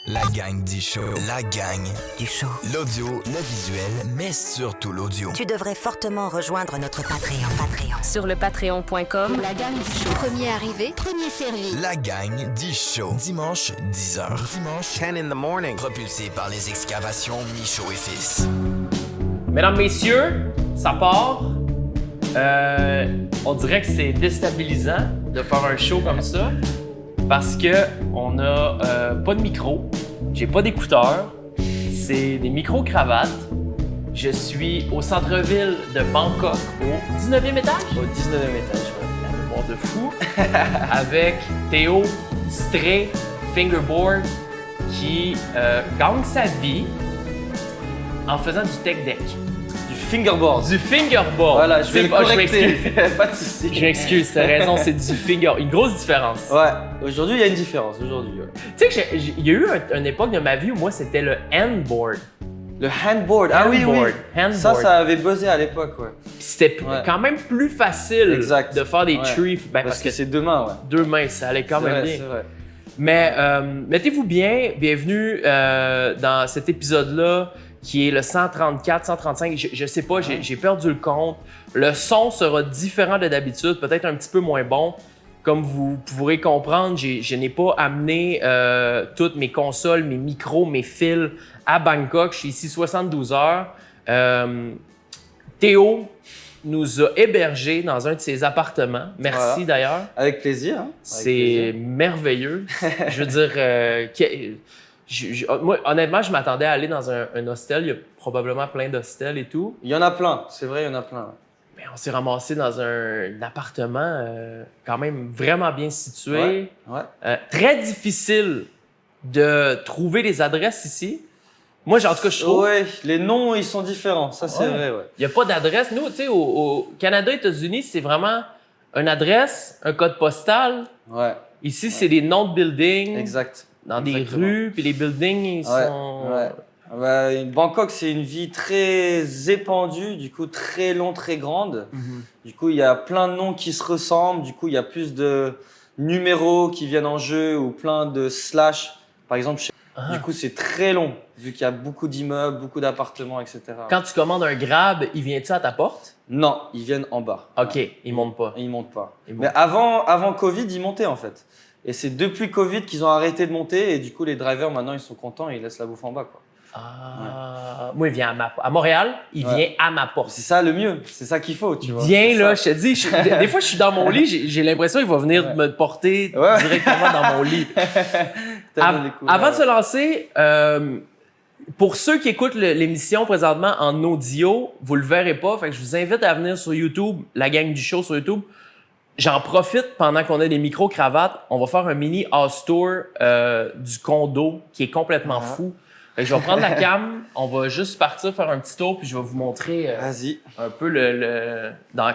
La gang du show. La gang Du show. L'audio, le visuel, mais surtout l'audio. Tu devrais fortement rejoindre notre Patreon. Sur le patreon.com, La gang du show. Premier arrivé, premier servi. La gang du show. Dimanche, 10h. Dimanche, 10 in the morning. Propulsé par les excavations Michaud et Fils. Mesdames, messieurs, ça part. On dirait que c'est déstabilisant de faire un show comme ça parce que on n'a pas de micro, j'ai pas d'écouteurs, c'est des micro-cravates. Je suis au centre-ville de Bangkok, au 19e étage? Au 19e étage, ouais. La mémoire de fou. Avec Théo Stray Fingerboard qui gagne sa vie en faisant du tech deck. Fingerboard. Du fingerboard. Voilà, je vais le correcter. Je m'excuse. Pas de soucis. Je m'excuse, t'as raison, c'est du finger. Une grosse différence. Ouais, aujourd'hui il y a une différence. Aujourd'hui, ouais. Tu sais qu'il y a eu une époque de ma vie où moi c'était le handboard. Le handboard. Ah oui, oui. Handboard. Ça avait buzzé à l'époque, ouais. Puis c'était quand même plus facile Exact. de faire des Ouais. trees. Ben, Parce que c'est deux mains, ouais. deux mains, ça allait quand C'est même vrai, bien. c'est vrai. Mais mettez-vous bien, bienvenue dans cet épisode-là qui est le 134, 135, je sais pas, j'ai perdu le compte. Le son sera différent de d'habitude, peut-être un petit peu moins bon. Comme vous pourrez comprendre, je n'ai pas amené toutes mes consoles, mes micros, mes fils à Bangkok. Je suis ici 72 heures. Théo nous a hébergés dans un de ses appartements. Merci d'ailleurs. Avec plaisir. Hein. C'est merveilleux. Je veux dire, moi, honnêtement, je m'attendais à aller dans un hostel. Il y a probablement plein d'hostels et tout. Il y en a plein, c'est vrai, il y en a plein. Mais on s'est ramassé dans un appartement quand même vraiment bien situé. Ouais. Très difficile de trouver les adresses ici. Moi, en tout cas, je trouve. Ouais, les noms, ils sont différents, ça c'est vrai, ouais. Il n'y a pas d'adresse. Nous, tu sais, au Canada, États-Unis, c'est vraiment une adresse, un code postal. Ouais. Ici, c'est des noms de buildings. Exact. Dans Exactement. des rues, puis les buildings, ils sont... Ouais. Bah, Bangkok, c'est une ville très épandue, du coup très longue, très grande. Du coup, il y a plein de noms qui se ressemblent. Du coup, il y a plus de numéros qui viennent en jeu ou plein de slash. Par exemple, du coup, c'est très long, vu qu'il y a beaucoup d'immeubles, beaucoup d'appartements, etc. Quand tu commandes un Grab, il vient-tu à ta porte? Non, ils viennent en bas. OK, ils montent pas. Ils montent pas. Ils Mais montent. avant Covid, ils montaient en fait. Et c'est depuis Covid qu'ils ont arrêté de monter et du coup les drivers maintenant ils sont contents et ils laissent la bouffe en bas quoi. Ah, moi, il vient à Montréal, il vient à ma porte. C'est ça le mieux, c'est ça qu'il faut, tu vois. Viens C'est là, ça. je te dis, des fois je suis dans mon lit, j'ai l'impression qu'il va venir me porter directement dans mon lit. Avant de se lancer, pour ceux qui écoutent l'émission présentement en audio, vous le verrez pas, fait que je vous invite à venir sur YouTube, la gang du show sur YouTube. J'en profite pendant qu'on a des micro-cravates. On va faire un mini house tour du condo qui est complètement fou. Fait que je vais prendre la cam, on va juste partir faire un petit tour puis je vais vous montrer Vas-y. un peu dans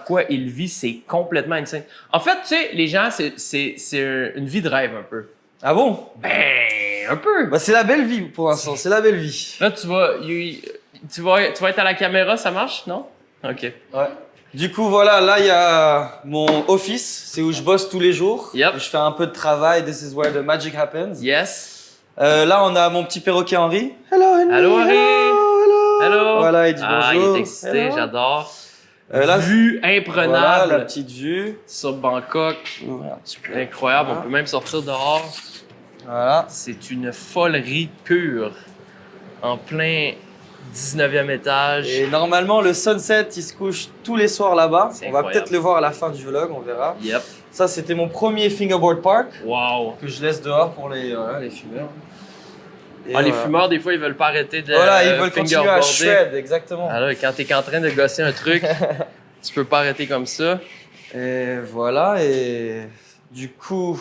quoi il vit. C'est complètement insane. En fait, tu sais, les gens, c'est une vie de rêve un peu. Ah bon? Ben, un peu. Bah c'est la belle vie pour l'instant, c'est la belle vie. Là, tu vas être à la caméra, ça marche, non? OK. Ouais. Du coup voilà, là il y a mon office, c'est où je bosse tous les jours. Yep. Je fais un peu de travail, this is where the magic happens. Yes. Là on a mon petit perroquet Henri. Hello Henry. Allô, Henry. Hello. Hello. Voilà, il dit Ah, bonjour. il est excité, Hello. j'adore. Là, Vue voilà imprenable la petite vue. sur Bangkok. Ouais, un petit peu. Incroyable, Voilà. on peut même sortir dehors. Voilà. C'est une folerie pure. En plein 19e étage. Et normalement, le sunset, il se couche tous les soirs là-bas. C'est On va incroyable. peut-être le voir à la fin du vlog, on verra. Yep. Ça, c'était mon premier fingerboard park Wow. que je laisse dehors pour les fumeurs. Et Les voilà. fumeurs, des fois, ils veulent pas arrêter de Voilà, ils veulent continuer à fingerboarder. shred, exactement. Alors, quand t'es en train de gosser un truc, tu peux pas arrêter comme ça. Et voilà, et du coup,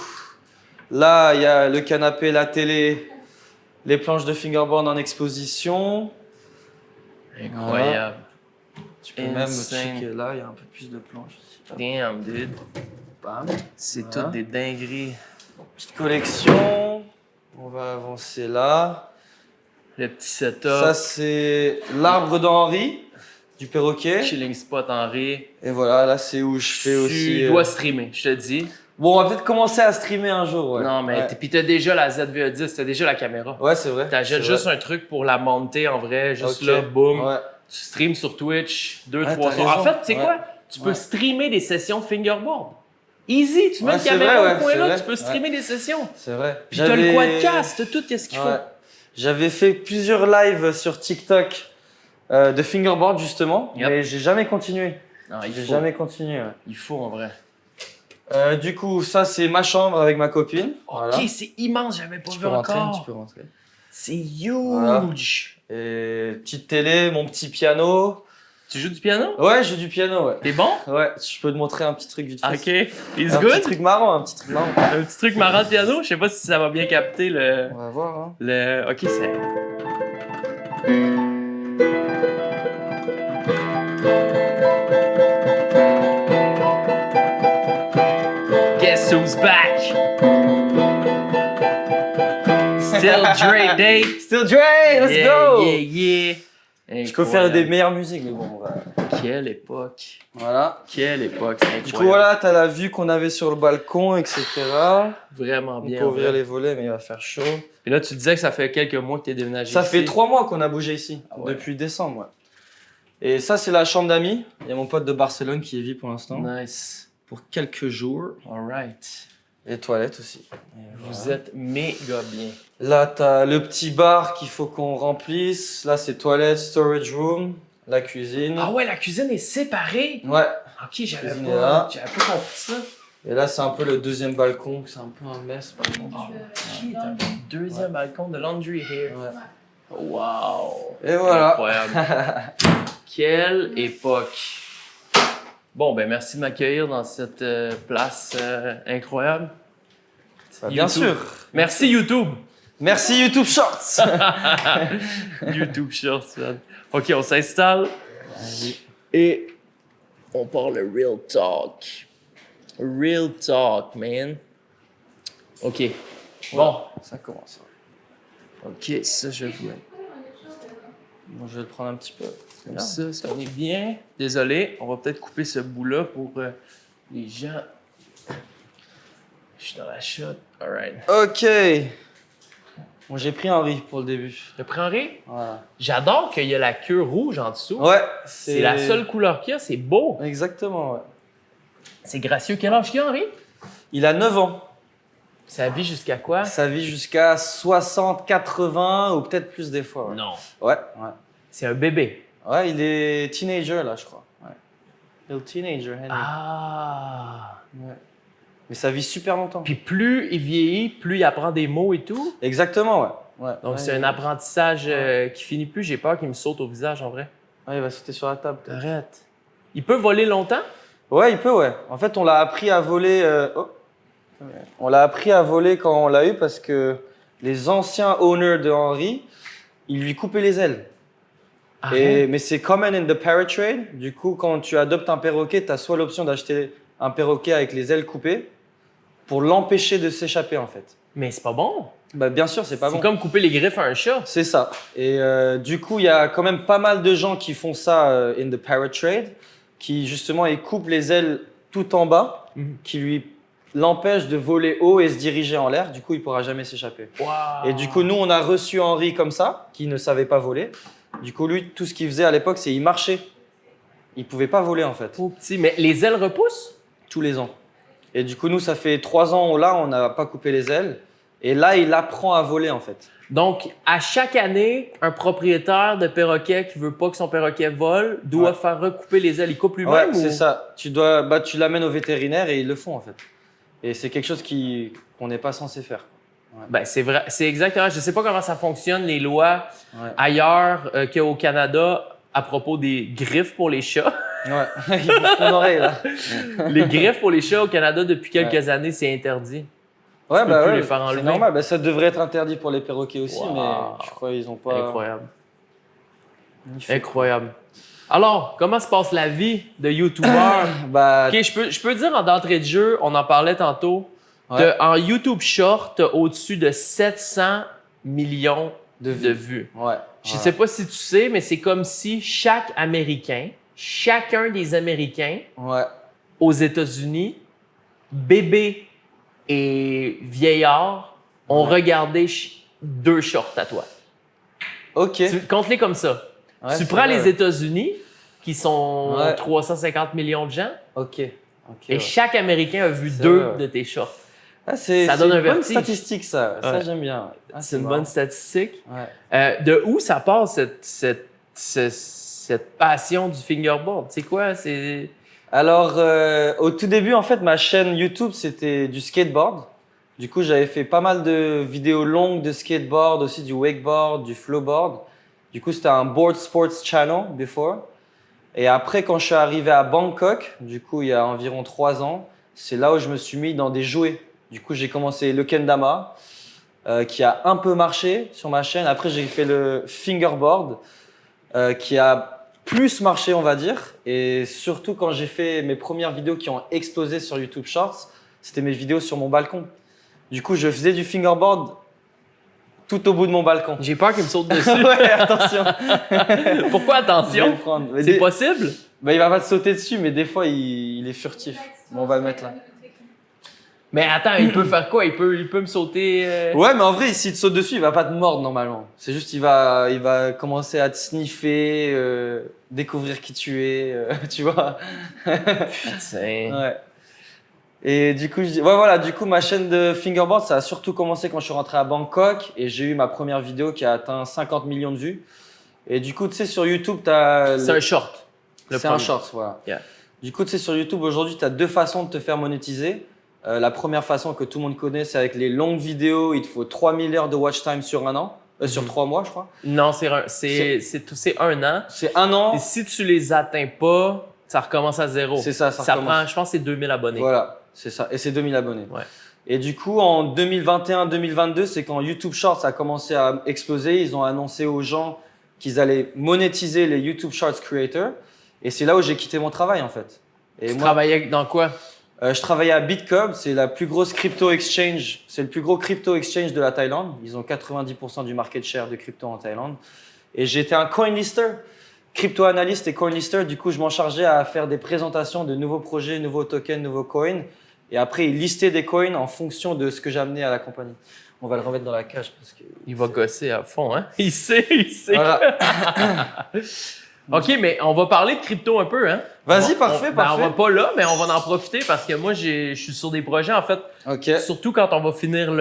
là, il y a le canapé, la télé, les planches de fingerboard en exposition. Incroyable. Tu peux même Insane. checker là, il y a un peu plus de planches ici. Damn, dude. Bam. C'est Voilà. toutes des dingueries. Petite collection. On va avancer là. Le petit setup. Ça, c'est l'arbre d'Henri, du perroquet. Chilling spot Henri. Et voilà, là, c'est où je fais aussi. Tu dois streamer, je te dis. Bon, on va peut-être commencer à streamer un jour, ouais. Non, mais puis t'as déjà la ZV-10, t'as déjà la caméra. Ouais, c'est vrai. T'achètes juste un truc pour la monter en vrai, juste là, boum. Tu streams sur Twitch 2-3 soirs. En fait, tu sais quoi? Tu peux streamer des sessions de fingerboard. Easy, tu mets une caméra au coin là, tu peux streamer des sessions. C'est vrai. Puis t'as le quadcast, t'as tout ce qu'il faut. J'avais fait plusieurs lives sur TikTok de fingerboard justement, mais j'ai jamais continué. J'ai jamais continué. Il faut en vrai. Du coup, ça c'est ma chambre avec ma copine. Ok, c'est immense, j'avais pas vu encore. Tu peux rentrer. C'est huge. Et petite télé, mon petit piano. Tu joues du piano? Ouais, je joue du piano, ouais. T'es bon? Ouais, je peux te montrer un petit truc vite fait. Ok. It's un good? Petit truc marrant, un petit truc marrant. Un petit truc marrant de piano? Je sais pas si ça va bien capter le... On va voir, hein. Ok, c'est... Guess who's back? Still Dre Day. Still Dre, let's go! Yeah. Je peux faire des meilleures musiques, mais bon, voilà. Quelle époque. Voilà. Quelle époque, c'est incroyable. Du coup, voilà, t'as la vue qu'on avait sur le balcon, etc. Vraiment bien. On peut ouvrir les volets, mais il va faire chaud. Et là, tu disais que ça fait quelques mois que t'es déménagé Ça ici. fait 3 mois qu'on a bougé ici, depuis décembre, ouais. Et ça, c'est la chambre d'amis. Il y a mon pote de Barcelone qui y vit pour l'instant. Nice. Pour quelques jours. Alright. Les toilettes aussi. Vous êtes méga bien. Là, t'as le petit bar qu'il faut qu'on remplisse. Là, c'est toilettes, storage room, la cuisine. Ah ouais, la cuisine est séparée? Ouais. Ok, j'avais Là. pas compris ça. Et là, c'est un peu le deuxième balcon. C'est un peu un mess, par contre. Ok, t'as un deuxième balcon de laundry here. Ouais. Wow. Et voilà. Incroyable. Quelle époque. Bon, ben merci de m'accueillir dans cette place incroyable. Bien sûr. Merci YouTube. Merci YouTube Shorts. YouTube Shorts, man. Ok, on s'installe. Et on parle le real talk. Real talk, man. Ok. Bon. Ça commence. Ok, ça, je vais vous mettre. Bon, je vais le prendre un petit peu. Comme ça, ça en est bien. Désolé, on va peut-être couper ce bout-là pour les gens. Je suis dans la shot. Alright. Ok. Bon, j'ai pris Henri pour le début. T'as pris Henri? Voilà. J'adore qu'il y a la queue rouge en dessous. Ouais. C'est la seule couleur qu'il y a, c'est beau. Exactement, ouais. C'est gracieux. Quel âge qu'il a, Henri? Il a 9 ans. Ça vit jusqu'à quoi? Ça vit jusqu'à 60, 80 ou peut-être plus des fois. Ouais. Non. Ouais. C'est un bébé. Ouais, il est teenager là, je crois. Ouais. Little teenager, Henry. Ah! Ouais. Mais ça vit super longtemps. Puis plus il vieillit, plus il apprend des mots et tout. Exactement, ouais. Donc c'est un apprentissage qui finit plus. J'ai peur qu'il me saute au visage en vrai. Ouais, il va sauter sur la table. Arrête. Il peut voler longtemps? Ouais, il peut, ouais. En fait, on l'a appris à voler. On l'a appris à voler quand on l'a eu parce que les anciens owners de Henry, ils lui coupaient les ailes. Mais c'est common in the parrot trade. Du coup, quand tu adoptes un perroquet, tu as soit l'option d'acheter un perroquet avec les ailes coupées pour l'empêcher de s'échapper en fait. Mais c'est pas bon. Bah, bien sûr, c'est pas bon. C'est comme couper les griffes à un chat. C'est ça. Et du coup, il y a quand même pas mal de gens qui font ça in the parrot trade, qui justement ils coupent les ailes tout en bas, qui lui l'empêchent de voler haut et se diriger en l'air. Du coup, il pourra jamais s'échapper. Wow. Et du coup, nous, on a reçu Henri comme ça, qui ne savait pas voler. Du coup, lui, tout ce qu'il faisait à l'époque, c'est il marchait. Il pouvait pas voler en fait. Trop petit. Mais les ailes repoussent? Tous les ans. Et du coup, nous, ça fait 3 ans là, on n'a pas coupé les ailes. Et là, il apprend à voler en fait. Donc, à chaque année, un propriétaire de perroquet qui veut pas que son perroquet vole doit faire recouper les ailes. Il coupe lui-même? Ouais, c'est ça. Tu l'amènes au vétérinaire et ils le font en fait. Et c'est quelque chose qu'on n'est pas censé faire. Ouais. Ben, c'est vrai, c'est exactement. Je sais pas comment ça fonctionne, les lois ailleurs qu'au Canada à propos des griffes pour les chats. Ouais, il bouge ton oreille là. Les griffes pour les chats au Canada, depuis quelques années, c'est interdit. Ouais, plus les faire enlever. c'est normal. Bah, ça devrait être interdit pour les perroquets aussi, mais je crois qu'ils ont pas. Incroyable. Incroyable. Alors, comment se passe la vie de YouTuber? Ok, je peux dire d'entrée de jeu, on en parlait tantôt. En YouTube Short, tu as au-dessus de 700 millions de vues. Ouais. Je sais pas si tu sais, mais c'est comme si chaque Américain, chacun des Américains aux États-Unis, bébé et vieillards ont regardé 2 shorts à toi. Ok. Compte-les comme ça. Ouais, tu prends vrai, les États-Unis, qui sont Ouais. 350 millions de gens, Ok. et ouais. chaque Américain a vu C'est 2 vrai, ouais. de tes shorts. Ah, Ça c'est donne un une bonne vertige. statistique, ça. Ça, Ouais. j'aime bien. Ah, C'est une marrant. bonne statistique. Ouais. De où ça part cette passion du fingerboard? C'est quoi? C'est... Alors, au tout début, en fait, ma chaîne YouTube, c'était du skateboard. Du coup, j'avais fait pas mal de vidéos longues de skateboard, aussi du wakeboard, du flowboard. Du coup, c'était un board sports channel before. Et après, quand je suis arrivé à Bangkok, du coup, il y a environ 3 ans, c'est là où je me suis mis dans des jouets. Du coup, j'ai commencé le kendama, qui a un peu marché sur ma chaîne. Après, j'ai fait le fingerboard, qui a plus marché, on va dire. Et surtout, quand j'ai fait mes premières vidéos qui ont explosé sur YouTube Shorts, c'était mes vidéos sur mon balcon. Du coup, je faisais du fingerboard tout au bout de mon balcon. J'ai peur qu'il me saute dessus. Ouais, attention. Pourquoi Je vais attention? le prendre. Mais C'est possible? bah, il va pas te sauter dessus, mais des fois, il est furtif. Bon, on va le mettre là. Mais attends, il peut faire quoi? Il peut me sauter... Ouais, mais en vrai, s'il te saute dessus, il va pas te mordre normalement. C'est juste, il va commencer à te sniffer, découvrir qui tu es, tu vois. Putain. Ouais. Et du coup, du coup, ma chaîne de fingerboard, ça a surtout commencé quand je suis rentré à Bangkok et j'ai eu ma première vidéo qui a atteint 50 millions de vues. Et du coup, tu sais, sur YouTube, C'est un short. C'est un short, voilà. Yeah. Du coup, tu sais, sur YouTube, aujourd'hui, tu as 2 façons de te faire monétiser. La première façon que tout le monde connaît, c'est avec les longues vidéos. Il te faut 3000 heures de watch time sur un an, sur 3 mois, je crois. Non, c'est 1 an. C'est 1 an. Et si tu les atteins pas, ça recommence à 0. C'est ça, ça recommence. prend, je pense, que c'est 2000 abonnés. Voilà, c'est ça. Et c'est 2000 abonnés. Ouais. Et du coup, en 2021-2022, c'est quand YouTube Shorts a commencé à exploser. Ils ont annoncé aux gens qu'ils allaient monétiser les YouTube Shorts creators. Et c'est là où j'ai quitté mon travail, en fait. Et Tu moi, travaillais dans quoi? je travaillais à Bitcoin, c'est la plus grosse crypto exchange, c'est le plus gros crypto exchange de la Thaïlande. Ils ont 90% du market share de crypto en Thaïlande. Et j'étais un coin lister, crypto analyste et coin lister. Du coup, je m'en chargeais à faire des présentations de nouveaux projets, nouveaux tokens, nouveaux coins. Et après, ils listaient des coins en fonction de ce que j'amenais à la compagnie. On va le remettre dans la cage parce que. Il va gosser à fond, hein? Il sait. Voilà. OK, mais on va parler de crypto un peu, hein? Vas-y, parfait, parfait. On va pas là, mais on va en profiter parce que moi, je suis sur des projets, en fait. Ok. Surtout quand on va finir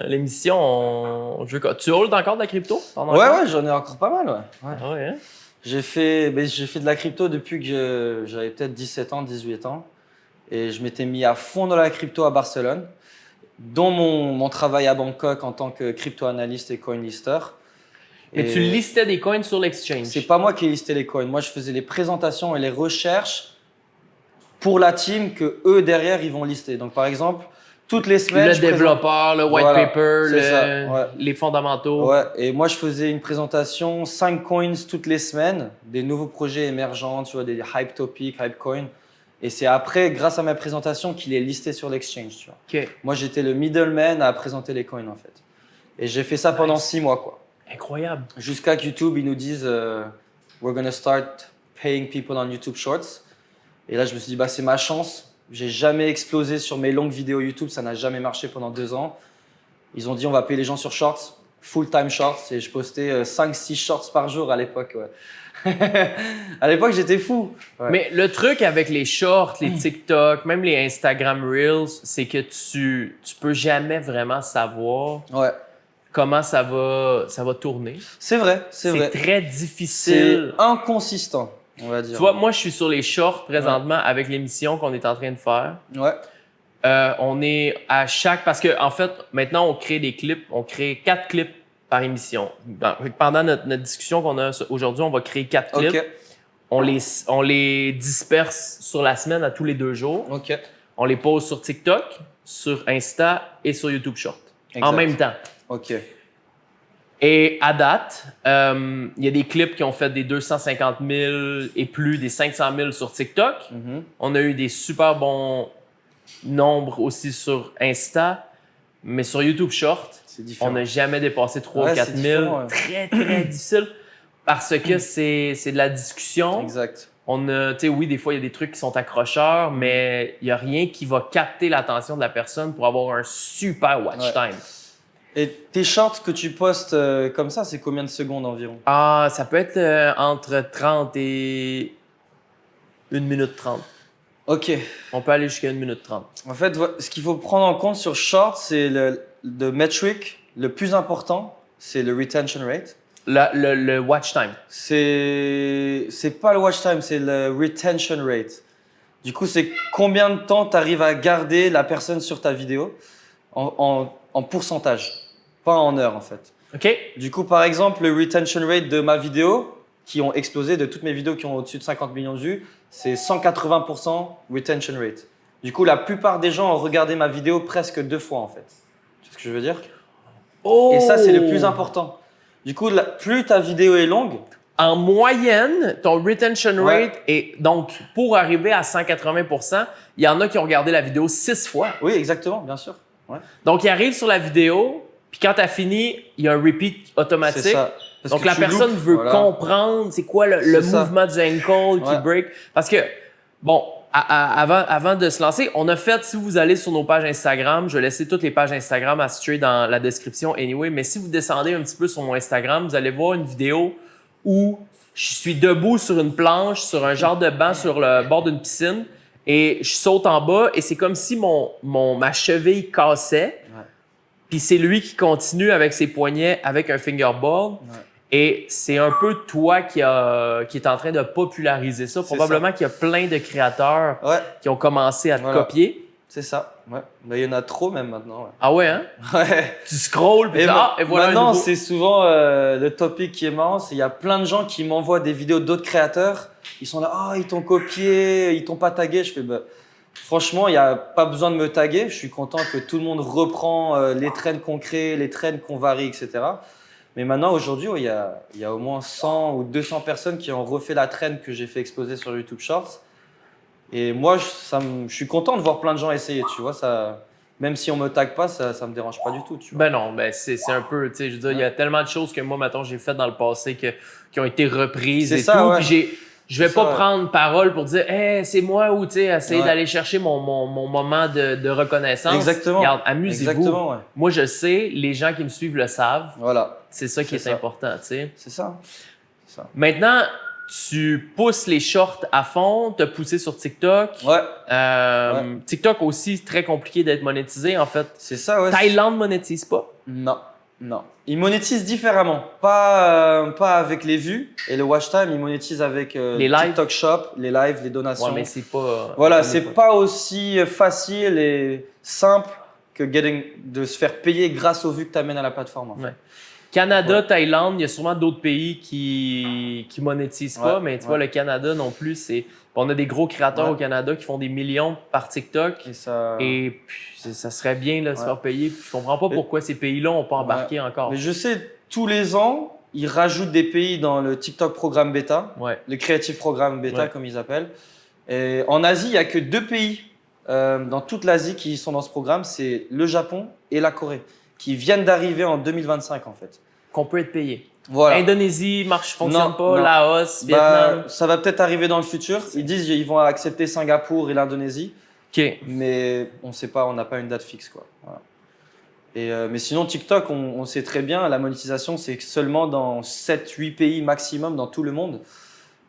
l'émission, tu holds encore de la crypto? Ouais, j'en ai encore pas mal, ouais. Ah ouais, hein? J'ai fait de la crypto depuis que j'avais peut-être 17 ans, 18 ans. Et je m'étais mis à fond dans la crypto à Barcelone, dont mon travail à Bangkok en tant que crypto-analyste et coin lister. Et tu listais des coins sur l'exchange? C'est pas moi qui listais les coins. Moi, je faisais les présentations et les recherches pour la team que eux, derrière, ils vont lister. Donc, par exemple, toutes les semaines… Le développeur, le white Voilà, paper, c'est ça, ouais. les fondamentaux. Ouais, et moi, je faisais une présentation 5 coins toutes les semaines, des nouveaux projets émergents, tu vois, des hype topics, hype coins. Et c'est après, grâce à ma présentation, qu'il est listé sur l'exchange, tu vois. OK. Moi, j'étais le middleman à présenter les coins, en fait. Et j'ai fait ça pendant 6 mois, quoi. Incroyable. Jusqu'à que YouTube, ils nous disent we're gonna start paying people on YouTube Shorts. Et là, je me suis dit, bah, c'est ma chance. J'ai jamais explosé sur mes longues vidéos YouTube. Ça n'a jamais marché pendant 2 ans. Ils ont dit, on va payer les gens sur Shorts, full-time Shorts. Et je postais 5-6 Shorts par jour à l'époque. Ouais. À l'époque, j'étais fou. Ouais. Mais le truc avec les shorts, les TikTok, même les Instagram Reels, c'est que tu peux jamais vraiment savoir Ouais. comment ça va tourner. C'est vrai, c'est vrai. C'est très difficile. C'est inconsistant, on va dire. Tu vois, moi, je suis sur les shorts présentement avec l'émission qu'on est en train de faire. Ouais. On est à parce que en fait, maintenant, on crée des clips. On crée 4 clips par émission. Pendant notre discussion qu'on a aujourd'hui, on va créer 4 clips. Ok. On les disperse sur la semaine à tous les 2 jours. Ok. On les pose sur TikTok, sur Insta et sur YouTube Short. Exact. En même temps. Ok. Et à date, il y a des clips qui ont fait des 250 000 et plus, des 500 000 sur TikTok. Mhm. On a eu des super bons nombres aussi sur Insta. Mais sur YouTube Short, C'est différent. on n'a jamais dépassé 3 ou Ouais, 4 c'est 000. différent, ouais. Très, très difficile. Parce que c'est de la discussion. Exact. On a, tu sais, oui, des fois, il y a des trucs qui sont accrocheurs, mais il n'y a rien qui va capter l'attention de la personne pour avoir un super watch time. Et tes shorts que tu postes comme ça, c'est combien de secondes environ? Ah, ça peut être entre 30 et 1 minute 30. OK. On peut aller jusqu'à 1 minute 30. En fait, ce qu'il faut prendre en compte sur shorts, c'est le metric le plus important, c'est le retention rate. Le watch time. C'est pas le watch time, c'est le retention rate. Du coup, c'est combien de temps tu arrives à garder la personne sur ta vidéo en pourcentage, pas en heures en fait. OK. Du coup, par exemple, le retention rate de ma vidéo, qui ont explosé, de toutes mes vidéos qui ont au-dessus de 50 millions de vues, c'est 180% retention rate. Du coup, la plupart des gens ont regardé ma vidéo presque 2 fois en fait. Tu sais ce que je veux dire? Oh! Et ça, c'est le plus important. Du coup, plus ta vidéo est longue, en moyenne, ton retention rate est donc pour arriver à 180%, il y en a qui ont regardé la vidéo 6 fois. Oui, exactement, bien sûr. Ouais. Donc, ils arrivent sur la vidéo, puis quand tu as fini, il y a un repeat automatique. C'est ça. Donc, la personne veut comprendre c'est quoi le mouvement du ankle qui break. Parce que, bon, avant de se lancer, on a fait, si vous allez sur nos pages Instagram, je vais laisser toutes les pages Instagram situées dans la description anyway, mais si vous descendez un petit peu sur mon Instagram, vous allez voir une vidéo où je suis debout sur une planche, sur un genre de banc sur le bord d'une piscine et je saute en bas et c'est comme si ma cheville cassait. Ouais. Puis c'est lui qui continue avec ses poignets avec un fingerboard. Ouais. Et c'est un peu toi qui est en train de populariser ça. Probablement qu'il y a plein de créateurs qui ont commencé à te copier. C'est ça. Ouais. Ben, il y en a trop même maintenant. Ouais. Ah ouais, hein? Ouais. Tu scrolls puis et voilà. Maintenant, c'est souvent le topic qui est marrant. Il y a plein de gens qui m'envoient des vidéos d'autres créateurs. Ils sont là, ils t'ont copié, ils t'ont pas tagué. Je fais, franchement, il n'y a pas besoin de me taguer. Je suis content que tout le monde reprend les trends qu'on crée, les trends qu'on varie, etc. Mais maintenant, aujourd'hui, il y a au moins 100 ou 200 personnes qui ont refait la trend que j'ai fait exploser sur YouTube Shorts. Et moi, je suis content de voir plein de gens essayer, tu vois. Ça, même si on me tague pas, ça me dérange pas du tout, tu vois. Ben non, c'est un peu, tu sais, je veux dire, il y a tellement de choses que moi, maintenant, j'ai faites dans le passé qui ont été reprises et tout. Ouais. Puis je vais pas prendre parole pour dire, c'est moi ou, tu sais, essayer d'aller chercher mon moment de reconnaissance. Exactement. Regarde, amusez-vous. Exactement, ouais. Moi, je sais, les gens qui me suivent le savent. Voilà. C'est ça qui est important, tu sais. C'est ça. Maintenant, tu pousses les shorts à fond, tu as poussé sur TikTok. Ouais. TikTok aussi, c'est très compliqué d'être monétisé, en fait. C'est ça, ouais. Thaïlande monétise pas? Non. Ils monétisent différemment. Pas avec les vues et le watch time, ils monétisent avec les TikTok Shop, les lives, les donations. Ouais, mais c'est pas... Voilà, c'est pas aussi facile et simple que de se faire payer grâce aux vues que tu amènes à la plateforme. En fait. Canada, Thaïlande, il y a sûrement d'autres pays qui monétisent pas, mais tu vois, le Canada non plus, on a des gros créateurs au Canada qui font des millions par TikTok et puis, ça serait bien de se faire payer. Puis, je comprends pas pourquoi ces pays-là n'ont pas embarqué encore. Mais je sais, tous les ans, ils rajoutent des pays dans le TikTok programme bêta, le Creative Programme bêta comme ils appellent. Et en Asie, il n'y a que 2 pays dans toute l'Asie qui sont dans ce programme, c'est le Japon et la Corée, qui viennent d'arriver en 2025 en fait. Qu'on peut être payé. Voilà. Indonésie, fonctionne pas, Laos, Vietnam. Ça va peut-être arriver dans le futur. Ils disent qu'ils vont accepter Singapour et l'Indonésie. OK. Mais on ne sait pas, on n'a pas une date fixe, quoi. Voilà. Mais sinon, TikTok, on sait très bien, la monétisation, c'est seulement dans 7-8 pays maximum dans tout le monde.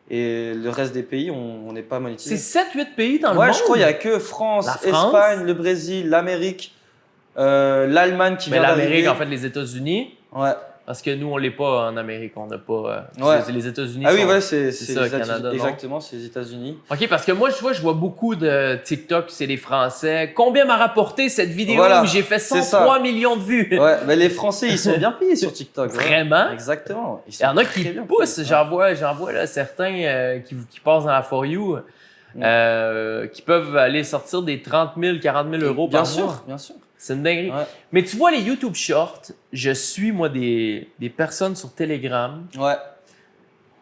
Et le reste des pays, on n'est pas monétisé. C'est 7-8 pays dans le monde? Ouais, je crois qu'il n'y a que France, Espagne, le Brésil, l'Amérique, l'Allemagne qui vient d'arriver. L'Amérique, en fait, les États-Unis. Ouais. Parce que nous, on l'est pas en Amérique, on n'a pas. Les États-Unis. Ah oui, c'est ça, le Canada. Exactement, c'est les États-Unis. OK, parce que moi, je vois beaucoup de TikTok, c'est les Français. Combien m'a rapporté cette vidéo où j'ai fait 103 millions de vues? Ouais, mais les Français, ils sont bien payés sur TikTok. Vraiment? Exactement. Il y en a qui poussent. J'en vois là, certains qui passent dans la For You, qui peuvent aller sortir des 30 000, 40 000 euros par mois. Bien sûr. C'est une dinguerie. Ouais. Mais tu vois, les YouTube Shorts, je suis, moi, des personnes sur Telegram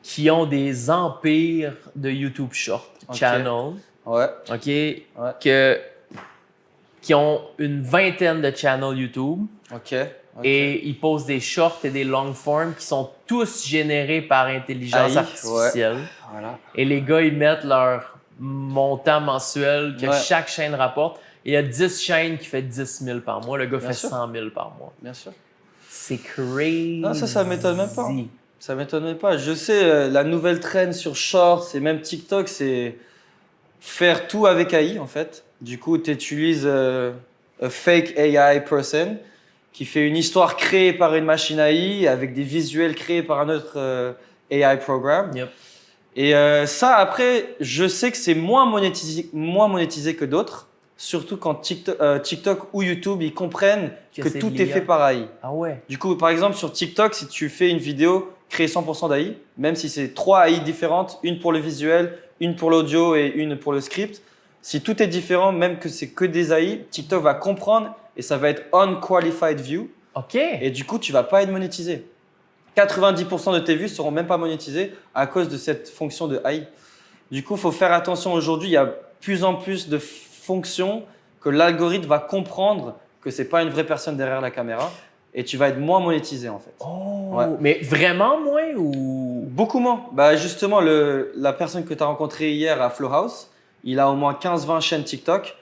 qui ont des empires de YouTube Shorts channel. Qui ont une vingtaine de channels YouTube. et ils posent des shorts et des long forms qui sont tous générés par intelligence artificielle. Voilà. Et les gars, ils mettent leur montant mensuel que chaque chaîne rapporte. Il y a 10 chaînes qui fait 10 000 par mois. Le gars fait 100 000 par mois. Bien sûr. C'est crazy. Non, ça m'étonne même pas. Ça m'étonne même pas. Je sais, la nouvelle trend sur Shorts et même TikTok, c'est faire tout avec AI, en fait. Du coup, tu utilises un fake AI person qui fait une histoire créée par une machine AI avec des visuels créés par un autre AI programme. Yep. Et ça, après, je sais que c'est moins monétisé que d'autres. Surtout quand TikTok ou YouTube, ils comprennent que tout est fait par AI. Ah ouais. Du coup, par exemple, sur TikTok, si tu fais une vidéo créée 100% d'AI, même si c'est 3 AI différentes, une pour le visuel, une pour l'audio et une pour le script, si tout est différent, même que c'est que des AI, TikTok va comprendre et ça va être unqualified view. OK. Et du coup, tu vas pas être monétisé. 90% de tes vues seront même pas monétisées à cause de cette fonction de AI. Du coup, il faut faire attention aujourd'hui. Il y a plus en plus de fonctions que l'algorithme va comprendre que c'est pas une vraie personne derrière la caméra et tu vas être moins monétisé en fait. Oh, ouais. Mais vraiment moins ou… Beaucoup moins. Bah justement, la personne que tu as rencontrée hier à Flow House, il a au moins 15-20 chaînes TikTok.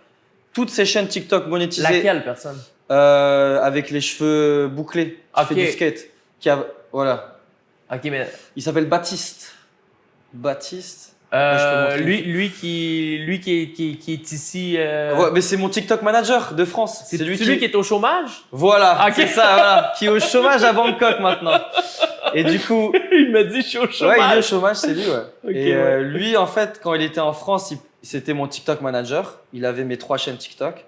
Toutes ces chaînes TikTok monétisées. Laquelle personne? Avec les cheveux bouclés, qui fait du skate. Voilà. OK, mais… Il s'appelle Baptiste. Baptiste. Lui qui est ici… Ouais, mais c'est mon TikTok manager de France. C'est lui qui est au chômage? Voilà, c'est ça, voilà. Qui est au chômage à Bangkok maintenant. Et du coup… il m'a dit je suis au chômage. Ouais, il est au chômage, c'est lui, ouais. Okay, et lui, en fait, quand il était en France, c'était mon TikTok manager. Il avait mes 3 chaînes TikTok.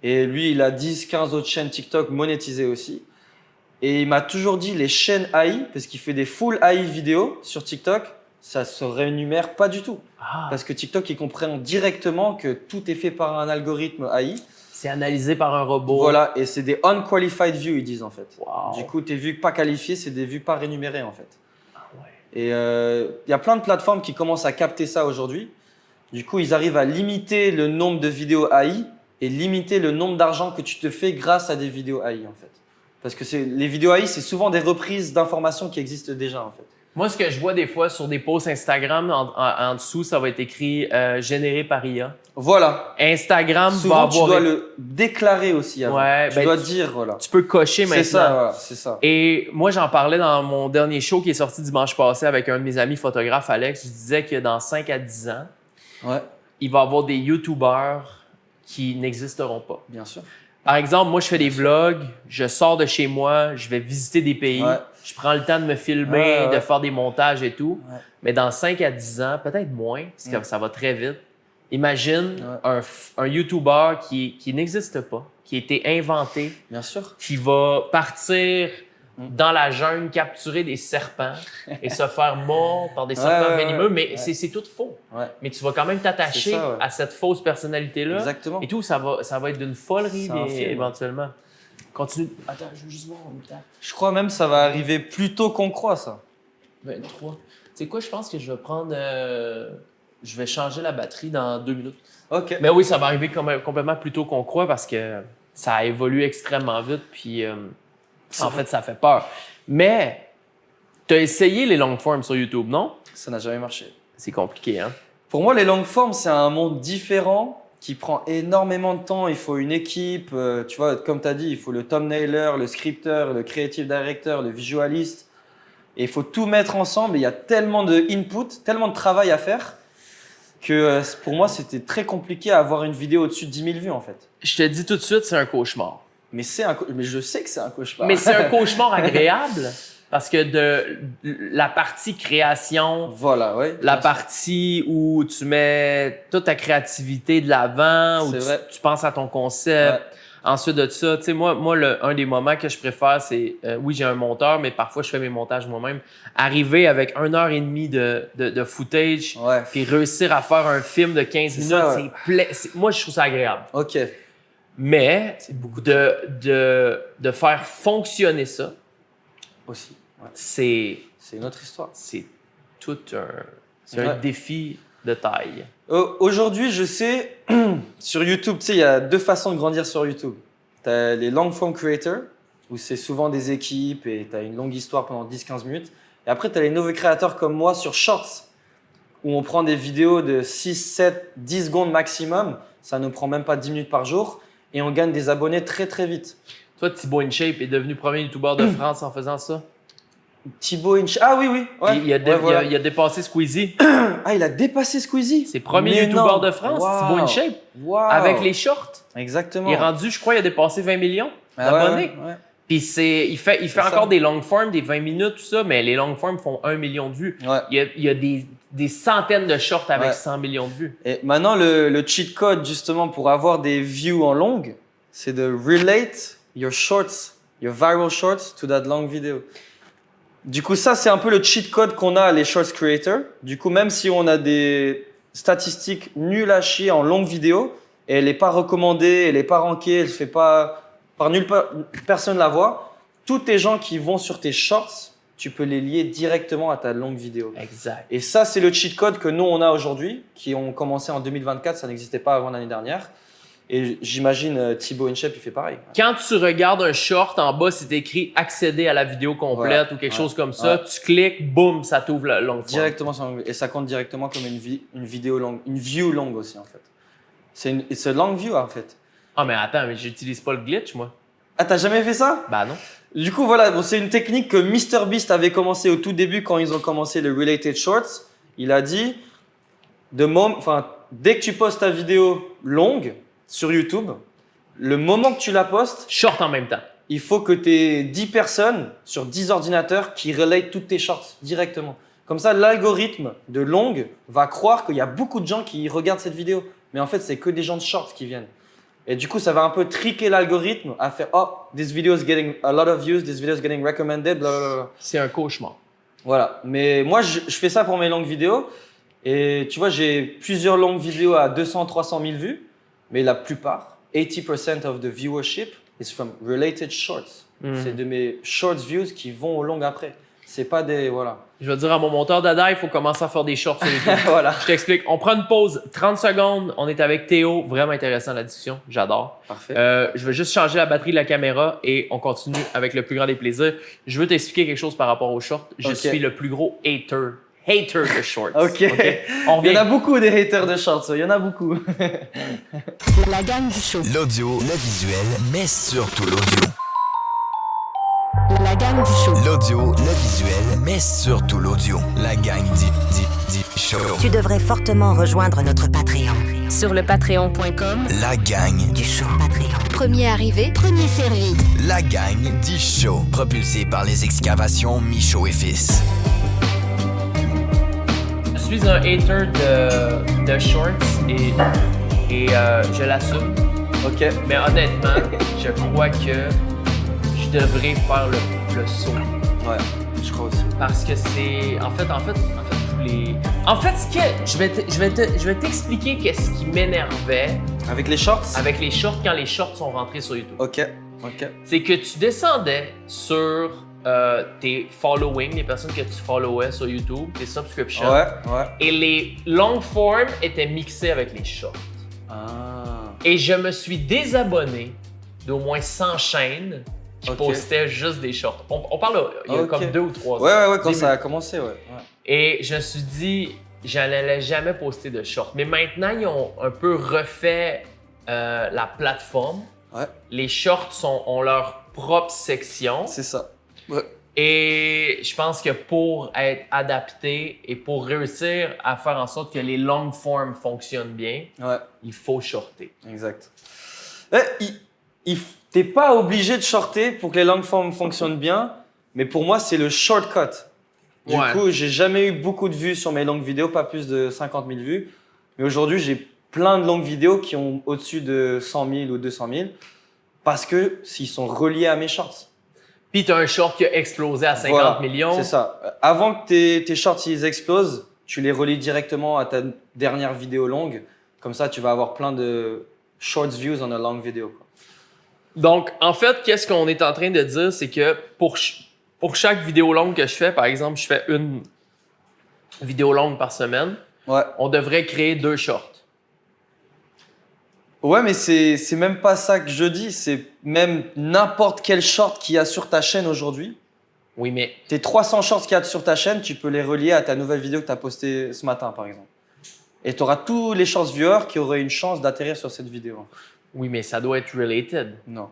Et lui, il a 10-15 autres chaînes TikTok monétisées aussi. Et il m'a toujours dit les chaînes AI, parce qu'il fait des full AI vidéos sur TikTok, ça se rémunère pas du tout. Parce que TikTok, ils comprennent directement que tout est fait par un algorithme AI. C'est analysé par un robot. Voilà, et c'est des unqualified views, ils disent en fait. Wow. Du coup, tes vues pas qualifiées, c'est des vues pas rémunérées en fait. Ah ouais. Et il y a plein de plateformes qui commencent à capter ça aujourd'hui. Du coup, ils arrivent à limiter le nombre de vidéos AI et limiter le nombre d'argent que tu te fais grâce à des vidéos AI en fait. Parce que les vidéos AI, c'est souvent des reprises d'informations qui existent déjà en fait. Moi, ce que je vois des fois sur des posts Instagram, en dessous, ça va être écrit généré par IA. Voilà. Instagram souvent, va avoir… tu dois le déclarer aussi avant. Ouais, tu dois dire, voilà. Tu peux cocher maintenant. C'est ça, voilà, c'est ça. Et moi, j'en parlais dans mon dernier show qui est sorti dimanche passé avec un de mes amis photographes, Alex. Je disais que dans 5 à 10 ans, il va y avoir des YouTubers qui n'existeront pas. Bien sûr. Par exemple, moi, je fais des vlogs, je sors de chez moi, je vais visiter des pays, je prends le temps de me filmer, de faire des montages et tout. Ouais. Mais dans 5 à 10 ans, peut-être moins, parce que ça va très vite, imagine un YouTuber qui n'existe pas, qui a été inventé, bien sûr, qui va partir dans la jungle, capturer des serpents et se faire mordre par des serpents venimeux, mais c'est tout faux. Ouais. Mais tu vas quand même t'attacher à cette fausse personnalité-là. Exactement. Et tout, ça va être d'une folerie éventuellement. Continue. Attends, je veux juste voir en même temps. Je crois même que ça va arriver plus tôt qu'on croit, ça. 23. Tu sais quoi, je pense que je vais prendre… je vais changer la batterie dans 2 minutes. OK. Mais oui, ça va arriver complètement plus tôt qu'on croit parce que ça évolue extrêmement vite. Puis… en fait, ça fait peur. Mais, tu as essayé les long forms sur YouTube, non? Ça n'a jamais marché. C'est compliqué, hein? Pour moi, les long forms, c'est un monde différent qui prend énormément de temps. Il faut une équipe. Tu vois, comme tu as dit, il faut le thumbnailer, le scripteur, le creative director, le visualiste. Et il faut tout mettre ensemble. Et il y a tellement de input, tellement de travail à faire que pour moi, c'était très compliqué à avoir une vidéo au-dessus de 10 000 vues, en fait. Je te dis tout de suite, c'est un cauchemar. Mais je sais que c'est un cauchemar. Mais c'est un cauchemar agréable parce que la partie création, voilà, la partie où tu mets toute ta créativité de l'avant, où tu penses à ton concept. Ensuite de ça, tu sais, moi un des moments que je préfère, c'est, oui, j'ai un monteur, mais parfois je fais mes montages moi-même. Arriver avec 1h30 de footage, puis réussir à faire un film de 15 minutes, moi je trouve ça agréable. OK. Mais de faire fonctionner ça aussi, c'est une autre histoire. C'est tout un défi de taille. Aujourd'hui, je sais, sur YouTube, tu sais, il y a 2 façons de grandir sur YouTube. Tu as les long form creators où c'est souvent des équipes et tu as une longue histoire pendant 10-15 minutes. Et après, tu as les nouveaux créateurs comme moi sur Shorts, où on prend des vidéos de 6, 7, 10 secondes maximum. Ça ne prend même pas 10 minutes par jour. Et on gagne des abonnés très, très vite. Toi, Thibaut InShape est devenu premier youtubeur de France en faisant ça. Thibaut InShape. Ah oui, oui. Ouais. Il a dépassé Squeezie. Ah, il a dépassé Squeezie. C'est premier youtubeur de France, Thibaut InShape. Wow. Avec les shorts. Exactement. Il est rendu, je crois, il a dépassé 20 millions d'abonnés. Ouais. Puis il fait encore des long form, des 20 minutes, tout ça, mais les long form font 1 million de vues. Ouais. Il y a des centaines de shorts avec 100 millions de vues. Et maintenant, le cheat code, justement, pour avoir des views en longue, c'est de relate your shorts, your viral shorts to that long video. Du coup, ça, c'est un peu le cheat code qu'on a, les shorts creators. Du coup, même si on a des statistiques nulles à chier en longue vidéo, et elle n'est pas recommandée, elle n'est pas rankée, elle se fait pas... Par nulle part, personne la voit. Tous tes gens qui vont sur tes shorts, tu peux les lier directement à ta longue vidéo. Exact. Et ça, c'est le cheat code que nous, on a aujourd'hui, qui ont commencé en 2024, ça n'existait pas avant l'année dernière. Et j'imagine Thibaut InShape, il fait pareil. Quand tu regardes un short, en bas, c'est écrit « Accéder à la vidéo complète » ou quelque chose comme ça. Tu cliques, boum, ça t'ouvre le long form. Directement sur et ça compte directement comme une vidéo longue, une view longue aussi, en fait. C'est une long view, en fait. Ah, mais attends, mais j'utilise pas le glitch, moi. Ah, t'as jamais fait ça? Bah non. Du coup, voilà, bon, c'est une technique que MrBeast avait commencé au tout début quand ils ont commencé le Related Shorts. Il a dit, dès que tu postes ta vidéo longue sur YouTube, le moment que tu la postes, Short en même temps. il faut que tu aies 10 personnes sur 10 ordinateurs qui relayent toutes tes shorts directement. Comme ça, l'algorithme de longue va croire qu'il y a beaucoup de gens qui regardent cette vidéo. Mais en fait, c'est que des gens de shorts qui viennent. Et du coup, ça va un peu triquer l'algorithme à faire « Oh, this video is getting a lot of views, this video is getting recommended, blablabla. » C'est un cauchemar. Voilà. Mais moi, je fais ça pour mes longues vidéos. Et tu vois, j'ai plusieurs longues vidéos à 200, 300 000 vues. Mais la plupart, 80% of the viewership is from related shorts. C'est de mes shorts views qui vont aux longues après. C'est pas des... Voilà. Je vais dire à mon monteur d'Ada, il faut commencer à faire des shorts sur YouTube. Voilà. Je t'explique. On prend une pause, 30 secondes. On est avec Théo. Vraiment intéressant la discussion. J'adore. Parfait. Je vais juste changer la batterie de la caméra et on continue avec le plus grand des plaisirs. Je veux t'expliquer quelque chose par rapport aux shorts. Je suis le plus gros hater de shorts. OK. Il y en a beaucoup des haters de shorts. Il y en a beaucoup. La gang du show. L'audio, le visuel, mais surtout l'audio. La gang du show. L'audio, le visuel, mais surtout l'audio. La gang du show. Tu devrais fortement rejoindre notre Patreon. Sur le patreon.com. La gang Du show Patreon. Premier arrivé, premier servi. La gang du show. Propulsé par les excavations Michaud et Fils. Je suis un hater de shorts et je l'assume. OK. Mais honnêtement, je crois que je devrais faire le saut. Ouais, je crois aussi. Parce que c'est... En fait, tous les... En fait, je vais t'expliquer qu'est-ce qui m'énervait Avec les shorts? avec les shorts quand les shorts sont rentrés sur YouTube. OK. C'est que tu descendais sur tes following, les personnes que tu followais sur YouTube, tes subscriptions. Ouais. Et les long form étaient mixés avec les shorts. Ah. Et je me suis désabonné d'au moins 100 chaînes qui OK. postaient juste des shorts. On parle il y a OK. comme 2 ou 3 ans. Ouais, quand Début. ça a commencé, ouais. Et je me suis dit, je n'allais jamais poster de shorts. Mais maintenant, ils ont un peu refait la plateforme. Ouais. Les shorts ont leur propre section. C'est ça. Ouais. Et je pense que pour être adapté et pour réussir à faire en sorte que les long forms fonctionnent bien, Ouais, il faut shorter. exact. T'es pas obligé de shorter pour que les long forms fonctionnent bien, mais pour moi, c'est le shortcut. Du coup, j'ai jamais eu beaucoup de vues sur mes longues vidéos, pas plus de 50 000 vues. Mais aujourd'hui, j'ai plein de longues vidéos qui ont au-dessus de 100 000 ou 200 000 parce que s'ils sont reliés à mes shorts. Puis tu as un short qui a explosé à 50 millions. C'est ça. Avant que tes shorts ils explosent, tu les relis directement à ta dernière vidéo longue. Comme ça, tu vas avoir plein de short views on a long video, quoi. Donc, en fait, qu'est-ce qu'on est en train de dire, c'est que pour chaque vidéo longue que je fais, par exemple, je fais une vidéo longue par semaine, Ouais. on devrait créer 2 shorts. Ouais, mais c'est même pas ça que je dis. C'est même n'importe quel short qu'il y a sur ta chaîne aujourd'hui. Oui, mais... Tes 300 shorts qu'il y a sur ta chaîne, tu peux les relier à ta nouvelle vidéo que tu as postée ce matin, par exemple. Et tu auras tous les shorts viewers qui auraient une chance d'atterrir sur cette vidéo. Oui, mais ça doit être related. Non.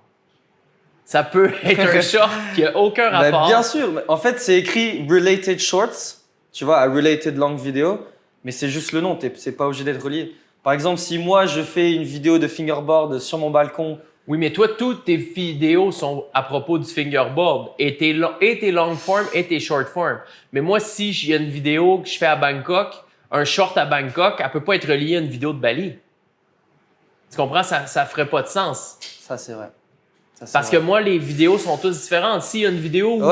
Ça peut être un short qui n'a aucun rapport. Bien sûr. En fait, c'est écrit « Related Shorts », tu vois, à « Related Long Video », mais c'est juste le nom, c'est pas obligé d'être relié. Par exemple, si moi, je fais une vidéo de fingerboard sur mon balcon… Oui, mais toi, toutes tes vidéos sont à propos du fingerboard, et tes long form et tes short form. Mais moi, si j'ai une vidéo que je fais à Bangkok, un short à Bangkok, elle peut pas être reliée à une vidéo de Bali. Tu comprends? Ça ferait pas de sens. Ça, c'est vrai. Parce que moi, les vidéos sont toutes différentes. S'il y a une vidéo où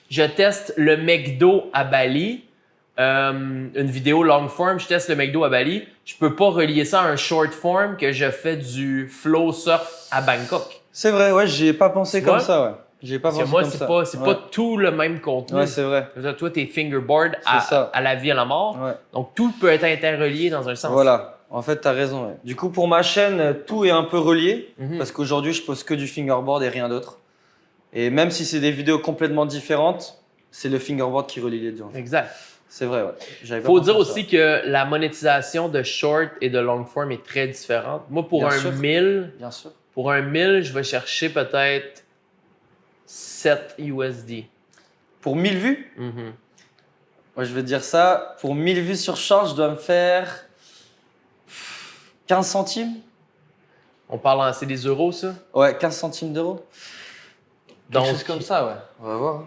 je teste le McDo à Bali, une vidéo long form, je teste le McDo à Bali, je peux pas relier ça à un short form que je fais du flow surf à Bangkok. C'est vrai, ouais, j'y ai pas pensé comme ça, ouais. J'ai pas pensé moi, comme ça. C'est pas tout le même contenu. Ouais, c'est vrai. Toi, t'es fingerboard à la vie, à la mort. Ouais. Donc, tout peut être interrelié dans un sens. Voilà. En fait, tu as raison. Ouais. Du coup, pour ma chaîne, tout est un peu relié parce qu'aujourd'hui, je pose que du fingerboard et rien d'autre. Et même si c'est des vidéos complètement différentes, c'est le fingerboard qui relie les deux. En fait. Exact. C'est vrai, ouais. Faut dire aussi que la monétisation de short et de long form est très différente. Moi, pour un 1000, je vais chercher peut-être 7 USD. Pour 1000 vues? Moi, je vais te dire ça. Pour 1000 vues sur short, je dois me faire 15 centimes. On parle c'est des euros, ça? Ouais, 15 centimes d'euros. Donc, quelque chose comme ça, ouais. On va voir.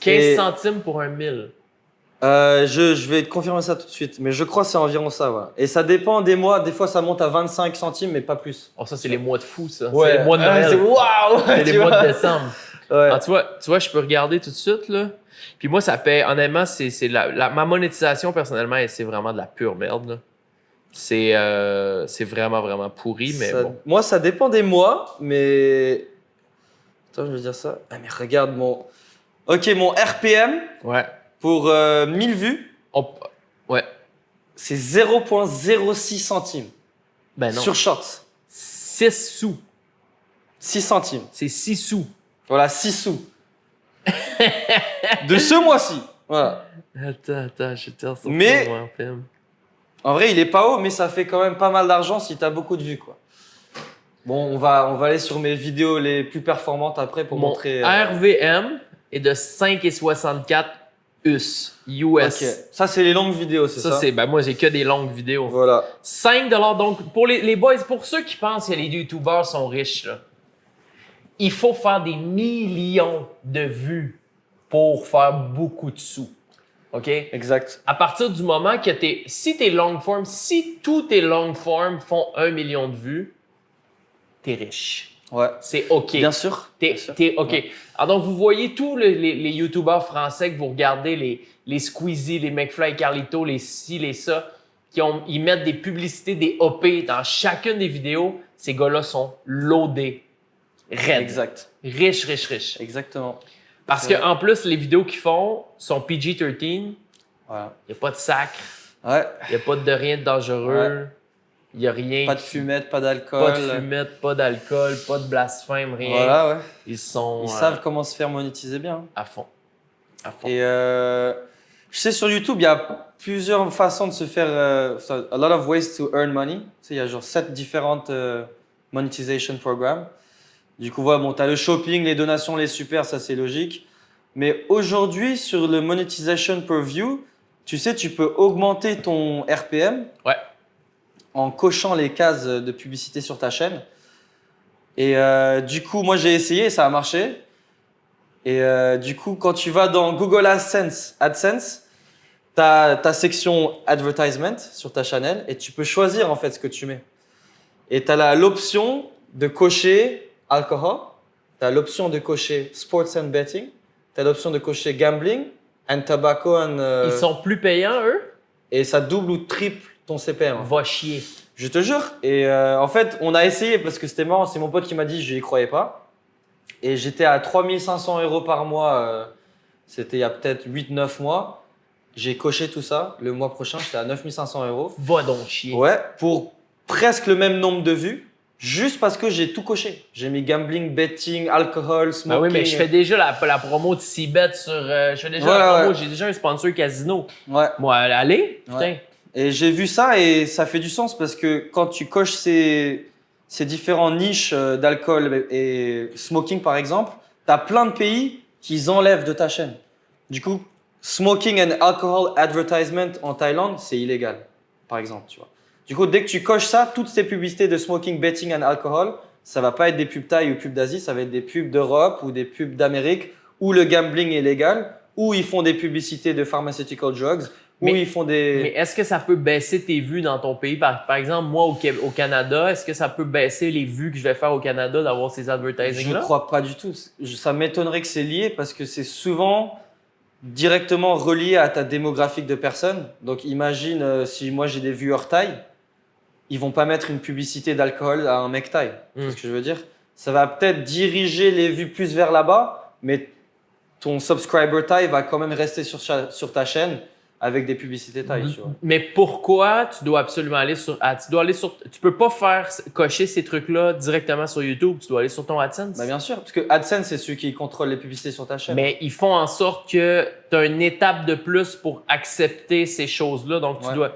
15 centimes pour un 1000. Je vais te confirmer ça tout de suite, mais je crois que c'est environ ça. Ouais. Et ça dépend des mois. Des fois, ça monte à 25 centimes, mais pas plus. Oh, ça, c'est les mois de fou, ça. Ouais. C'est les mois de Noël. C'est waouh! C'est les mois de décembre. Ouais. Alors, tu vois, je peux regarder tout de suite, là. Puis moi, ça paie, honnêtement, ma monétisation, personnellement, c'est vraiment de la pure merde, là. C'est vraiment, vraiment pourri, mais bon. Moi, ça dépend des mois, mais… Attends, je vais dire ça. Ah, mais regarde mon… Ok, mon RPM pour 1000 vues, c'est 0,06 centimes. Ben non. Sur Shorts. 6 sous. 6 centimes. C'est 6 sous. Voilà, 6 sous. De ce mois-ci. Voilà. Attends, je te ressors mais mon RPM. En vrai, il est pas haut, mais ça fait quand même pas mal d'argent si tu as beaucoup de vues, quoi. Bon, on va aller sur mes vidéos les plus performantes après pour montrer… RVM est de 5,64 US. Ok, ça c'est les longues vidéos, c'est ça? Moi j'ai que des longues vidéos. Voilà. 5 $. Donc pour les boys, pour ceux qui pensent que les YouTubers sont riches, là, il faut faire des millions de vues pour faire beaucoup de sous. OK? Exact. À partir du moment que si tous tes long form font 1 million de vues, t'es riche. Ouais. C'est OK. Bien sûr. T'es OK. Ouais. Alors donc, vous voyez tous les YouTubers français que vous regardez, les Squeezie, les McFly et Carlito, les ci, les ça, ils mettent des publicités, des OP dans chacune des vidéos. Ces gars-là sont loadés. Raides. Exact. Riches. Exactement. Parce qu'en plus, les vidéos qu'ils font sont PG-13. Voilà. Il n'y a pas de sacre. Ouais. Il n'y a pas de rien de dangereux. Il n'y a rien. Pas de fumette, pas d'alcool. Pas de fumette, pas d'alcool, pas de blasphème, rien. Voilà, ouais. Ils savent comment se faire monétiser bien. À fond. Et je sais, sur YouTube, il y a plusieurs façons de se faire… a lot of ways to earn money. Tu sais, il y a genre 7 différentes monetization programs. Du coup, voilà, bon, tu as le shopping, les donations, les super, ça c'est logique. Mais aujourd'hui, sur le monetization per view, tu sais, tu peux augmenter ton RPM en cochant les cases de publicité sur ta chaîne. Et du coup, moi j'ai essayé et ça a marché. Et du coup, quand tu vas dans Google AdSense, tu as ta section Advertisement sur ta channel et tu peux choisir en fait ce que tu mets. Et tu as l'option de cocher alcohol, tu as l'option de cocher sports and betting, tu as l'option de cocher gambling and tobacco and… Ils sont plus payants, eux? Et ça double ou triple ton CPM. Va chier. Je te jure. Et en fait, on a essayé parce que c'était marrant, c'est mon pote qui m'a dit, je n'y croyais pas. Et j'étais à 3 500 € par mois, c'était il y a peut-être 8-9 mois. J'ai coché tout ça. Le mois prochain, j'étais à 9 500 €. Va donc chier. Ouais, pour presque le même nombre de vues, juste parce que j'ai tout coché. J'ai mis gambling, betting, alcool, smoking. Ben oui, mais je fais déjà la promo de Cbet sur... je fais déjà la promo, j'ai déjà un sponsor casino. Ouais. Moi, allez, putain. Ouais. Et j'ai vu ça et ça fait du sens parce que quand tu coches ces différentes niches d'alcool et smoking, par exemple, tu as plein de pays qui enlèvent de ta chaîne. Du coup, smoking and alcohol advertisement en Thaïlande, c'est illégal, par exemple, tu vois. Du coup, dès que tu coches ça, toutes ces publicités de smoking, betting and alcohol, ça va pas être des pubs Thaï ou pubs d'Asie, ça va être des pubs d'Europe ou des pubs d'Amérique où le gambling est légal, où ils font des publicités de pharmaceutical drugs, où ils font des... Mais est-ce que ça peut baisser tes vues dans ton pays? Par exemple, moi, au Canada, est-ce que ça peut baisser les vues que je vais faire au Canada d'avoir ces advertising-là? Je ne crois pas du tout. Ça m'étonnerait que c'est lié parce que c'est souvent directement relié à ta démographique de personnes. Donc, imagine si moi j'ai des viewers Thaï, ils vont pas mettre une publicité d'alcool à un mec Thaï. C'est ce que je veux dire. Ça va peut-être diriger les vues plus vers là-bas, mais ton subscriber Thaï va quand même rester sur ta chaîne avec des publicités Thaï, tu vois. Mais pourquoi tu dois absolument aller sur... Tu peux pas cocher ces trucs-là directement sur YouTube, tu dois aller sur ton AdSense. Bah bien sûr, parce que AdSense, c'est celui qui contrôle les publicités sur ta chaîne. Mais ils font en sorte que tu as une étape de plus pour accepter ces choses-là, donc tu dois...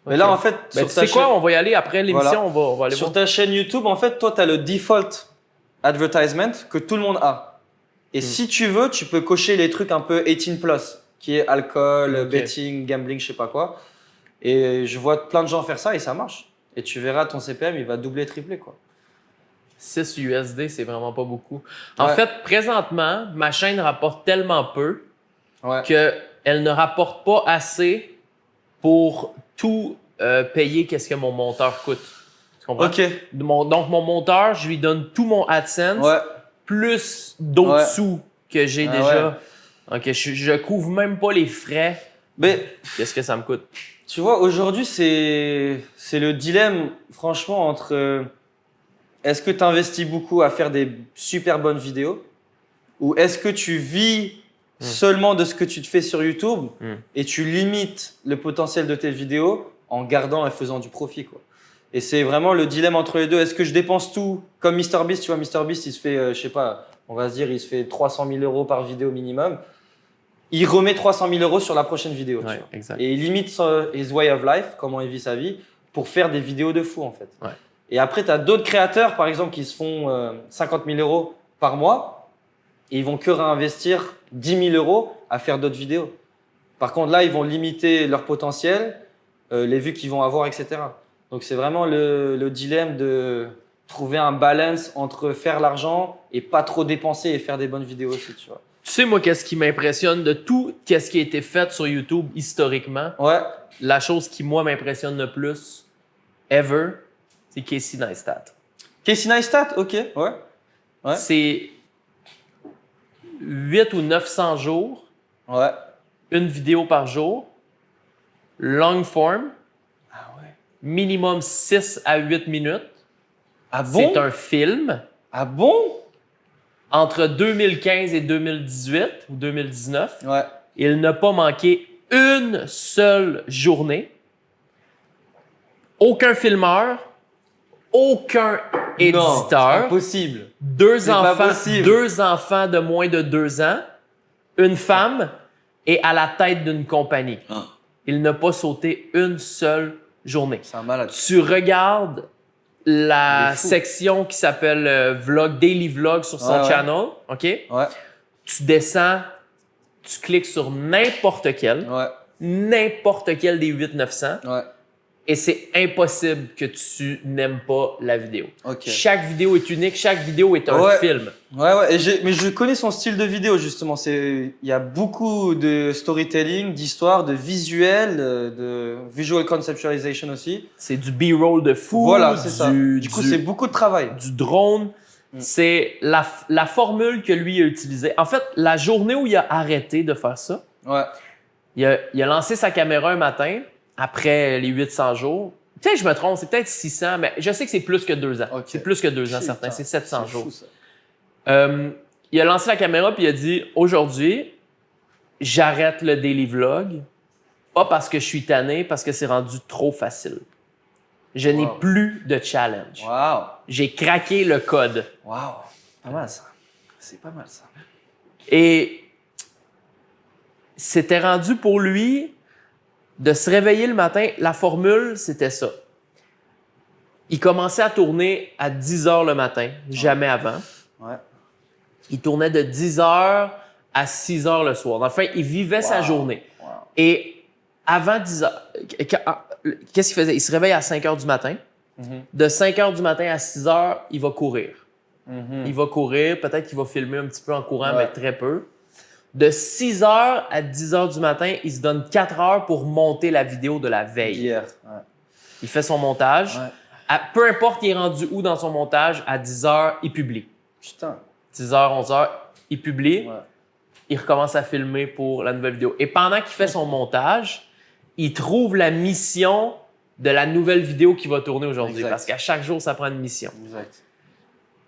Mais là, en fait, tu sais quoi, on va y aller après l'émission, on va aller sur voir. ta chaîne YouTube, en fait, toi, tu as le default advertisement que tout le monde a. Et si tu veux, tu peux cocher les trucs un peu 18+, qui est alcool, betting, gambling, je sais pas quoi. Et je vois plein de gens faire ça et ça marche. Et tu verras, ton CPM, il va doubler, tripler, quoi. 6 USD, c'est vraiment pas beaucoup. En fait, présentement, ma chaîne rapporte tellement peu qu'elle ne rapporte pas assez pour tout payer qu'est-ce que mon monteur coûte. Tu comprends? OK. Donc, mon monteur, je lui donne tout mon AdSense plus d'autres sous que j'ai déjà. Donc, je couvre même pas les frais. Mais qu'est-ce que ça me coûte? Tu vois, aujourd'hui, c'est le dilemme, franchement, entre est-ce que tu investis beaucoup à faire des super bonnes vidéos ou est-ce que tu vis seulement de ce que tu te fais sur YouTube et tu limites le potentiel de tes vidéos en gardant et faisant du profit, quoi. Et c'est vraiment le dilemme entre les deux. Est-ce que je dépense tout comme MrBeast? Tu vois, MrBeast, il se fait, je sais pas, on va se dire, il se fait 300 000 € par vidéo minimum. Il remet 300 000 € sur la prochaine vidéo. Tu vois. Exact. Et il limite his way of life, comment il vit sa vie, pour faire des vidéos de fou, en fait. Ouais. Et après, tu as d'autres créateurs, par exemple, qui se font 50 000 € par mois et ils vont que réinvestir 10 000 € à faire d'autres vidéos. Par contre, là, ils vont limiter leur potentiel, les vues qu'ils vont avoir, etc. Donc, c'est vraiment le dilemme de trouver un balance entre faire l'argent et pas trop dépenser et faire des bonnes vidéos aussi, tu vois. Tu sais, moi, qu'est-ce qui m'impressionne de tout qu'est-ce qui a été fait sur YouTube historiquement? La chose qui, moi, m'impressionne le plus, ever, c'est Casey Neistat. Casey Neistat, OK. Ouais. C'est 8 ou 900 jours. Une vidéo par jour. Long form. Minimum 6 à 8 minutes. Ah bon? C'est un film. Ah bon? Entre 2015 et 2018 ou 2019. Il n'a pas manqué une seule journée. Aucun filmeur. Aucun éditeur. Non, c'est impossible. Deux enfants de moins de 2 ans. Une femme et à la tête d'une compagnie. Il n'a pas sauté une seule journée. C'est un malade. Tu regardes la section qui s'appelle Vlog, Daily Vlog sur son channel, OK? Tu descends, tu cliques sur n'importe quel des 800-900 et c'est impossible que tu n'aimes pas la vidéo. Chaque vidéo est unique, chaque vidéo est un film. Mais je connais son style de vidéo, justement. Il y a beaucoup de storytelling, d'histoire, de visuel, de visual conceptualization aussi. C'est du B-roll de fou. Voilà, c'est ça. Du coup, c'est beaucoup de travail. Du drone. C'est la formule que lui a utilisée. En fait, la journée où il a arrêté de faire ça, il a lancé sa caméra un matin, après les 800 jours. Peut-être que je me trompe, c'est peut-être 600, mais je sais que c'est plus que 2 ans. C'est plus que 2 ans, certains. C'est 700 jours. Fou, il a lancé la caméra puis il a dit « Aujourd'hui, j'arrête le daily vlog, pas parce que je suis tanné, parce que c'est rendu trop facile. Je n'ai plus de challenge. Wow. J'ai craqué le code. Wow. Pas mal ça. C'est pas mal ça. Et c'était rendu pour lui de se réveiller le matin. La formule, c'était ça. Il commençait à tourner à 10 h le matin, jamais avant. Ouais. Il tournait de 10 h à 6 h le soir. Enfin, il vivait sa journée. Wow. Et avant 10 h, qu'est-ce qu'il faisait? Il se réveille à 5 h du matin. De 5 h du matin à 6 h, il va courir. Il va courir, peut-être qu'il va filmer un petit peu en courant, mais très peu. De 6 h à 10 h du matin, il se donne 4 heures pour monter la vidéo de la veille. Hier. Il fait son montage. Peu importe il est rendu où dans son montage, à 10 h, il publie. Putain. 10 h, 11 h, il publie. Ouais. Il recommence à filmer pour la nouvelle vidéo. Et pendant qu'il fait son montage, il trouve la mission de la nouvelle vidéo qui va tourner aujourd'hui. Parce qu'à chaque jour, ça prend une mission. Exact.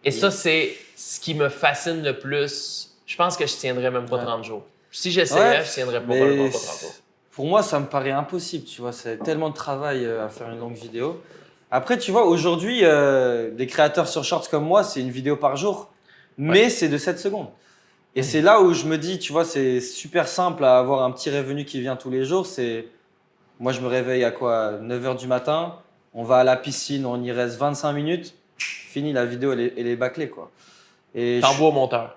Et ça, c'est ce qui me fascine le plus. Je pense que je tiendrais même pas 30 jours. Si j'essayais, je tiendrais probablement pas 30 jours. Pour moi, ça me paraît impossible, tu vois. C'est tellement de travail à faire une longue vidéo. Après, tu vois, aujourd'hui, des créateurs sur Shorts comme moi, c'est une vidéo par jour, mais c'est de 7 secondes. Et c'est là où je me dis, tu vois, c'est super simple à avoir un petit revenu qui vient tous les jours. Moi, je me réveille à quoi? 9 h du matin, on va à la piscine, on y reste 25 minutes, fini, la vidéo, elle est bâclée, quoi. T'envoies au monteur?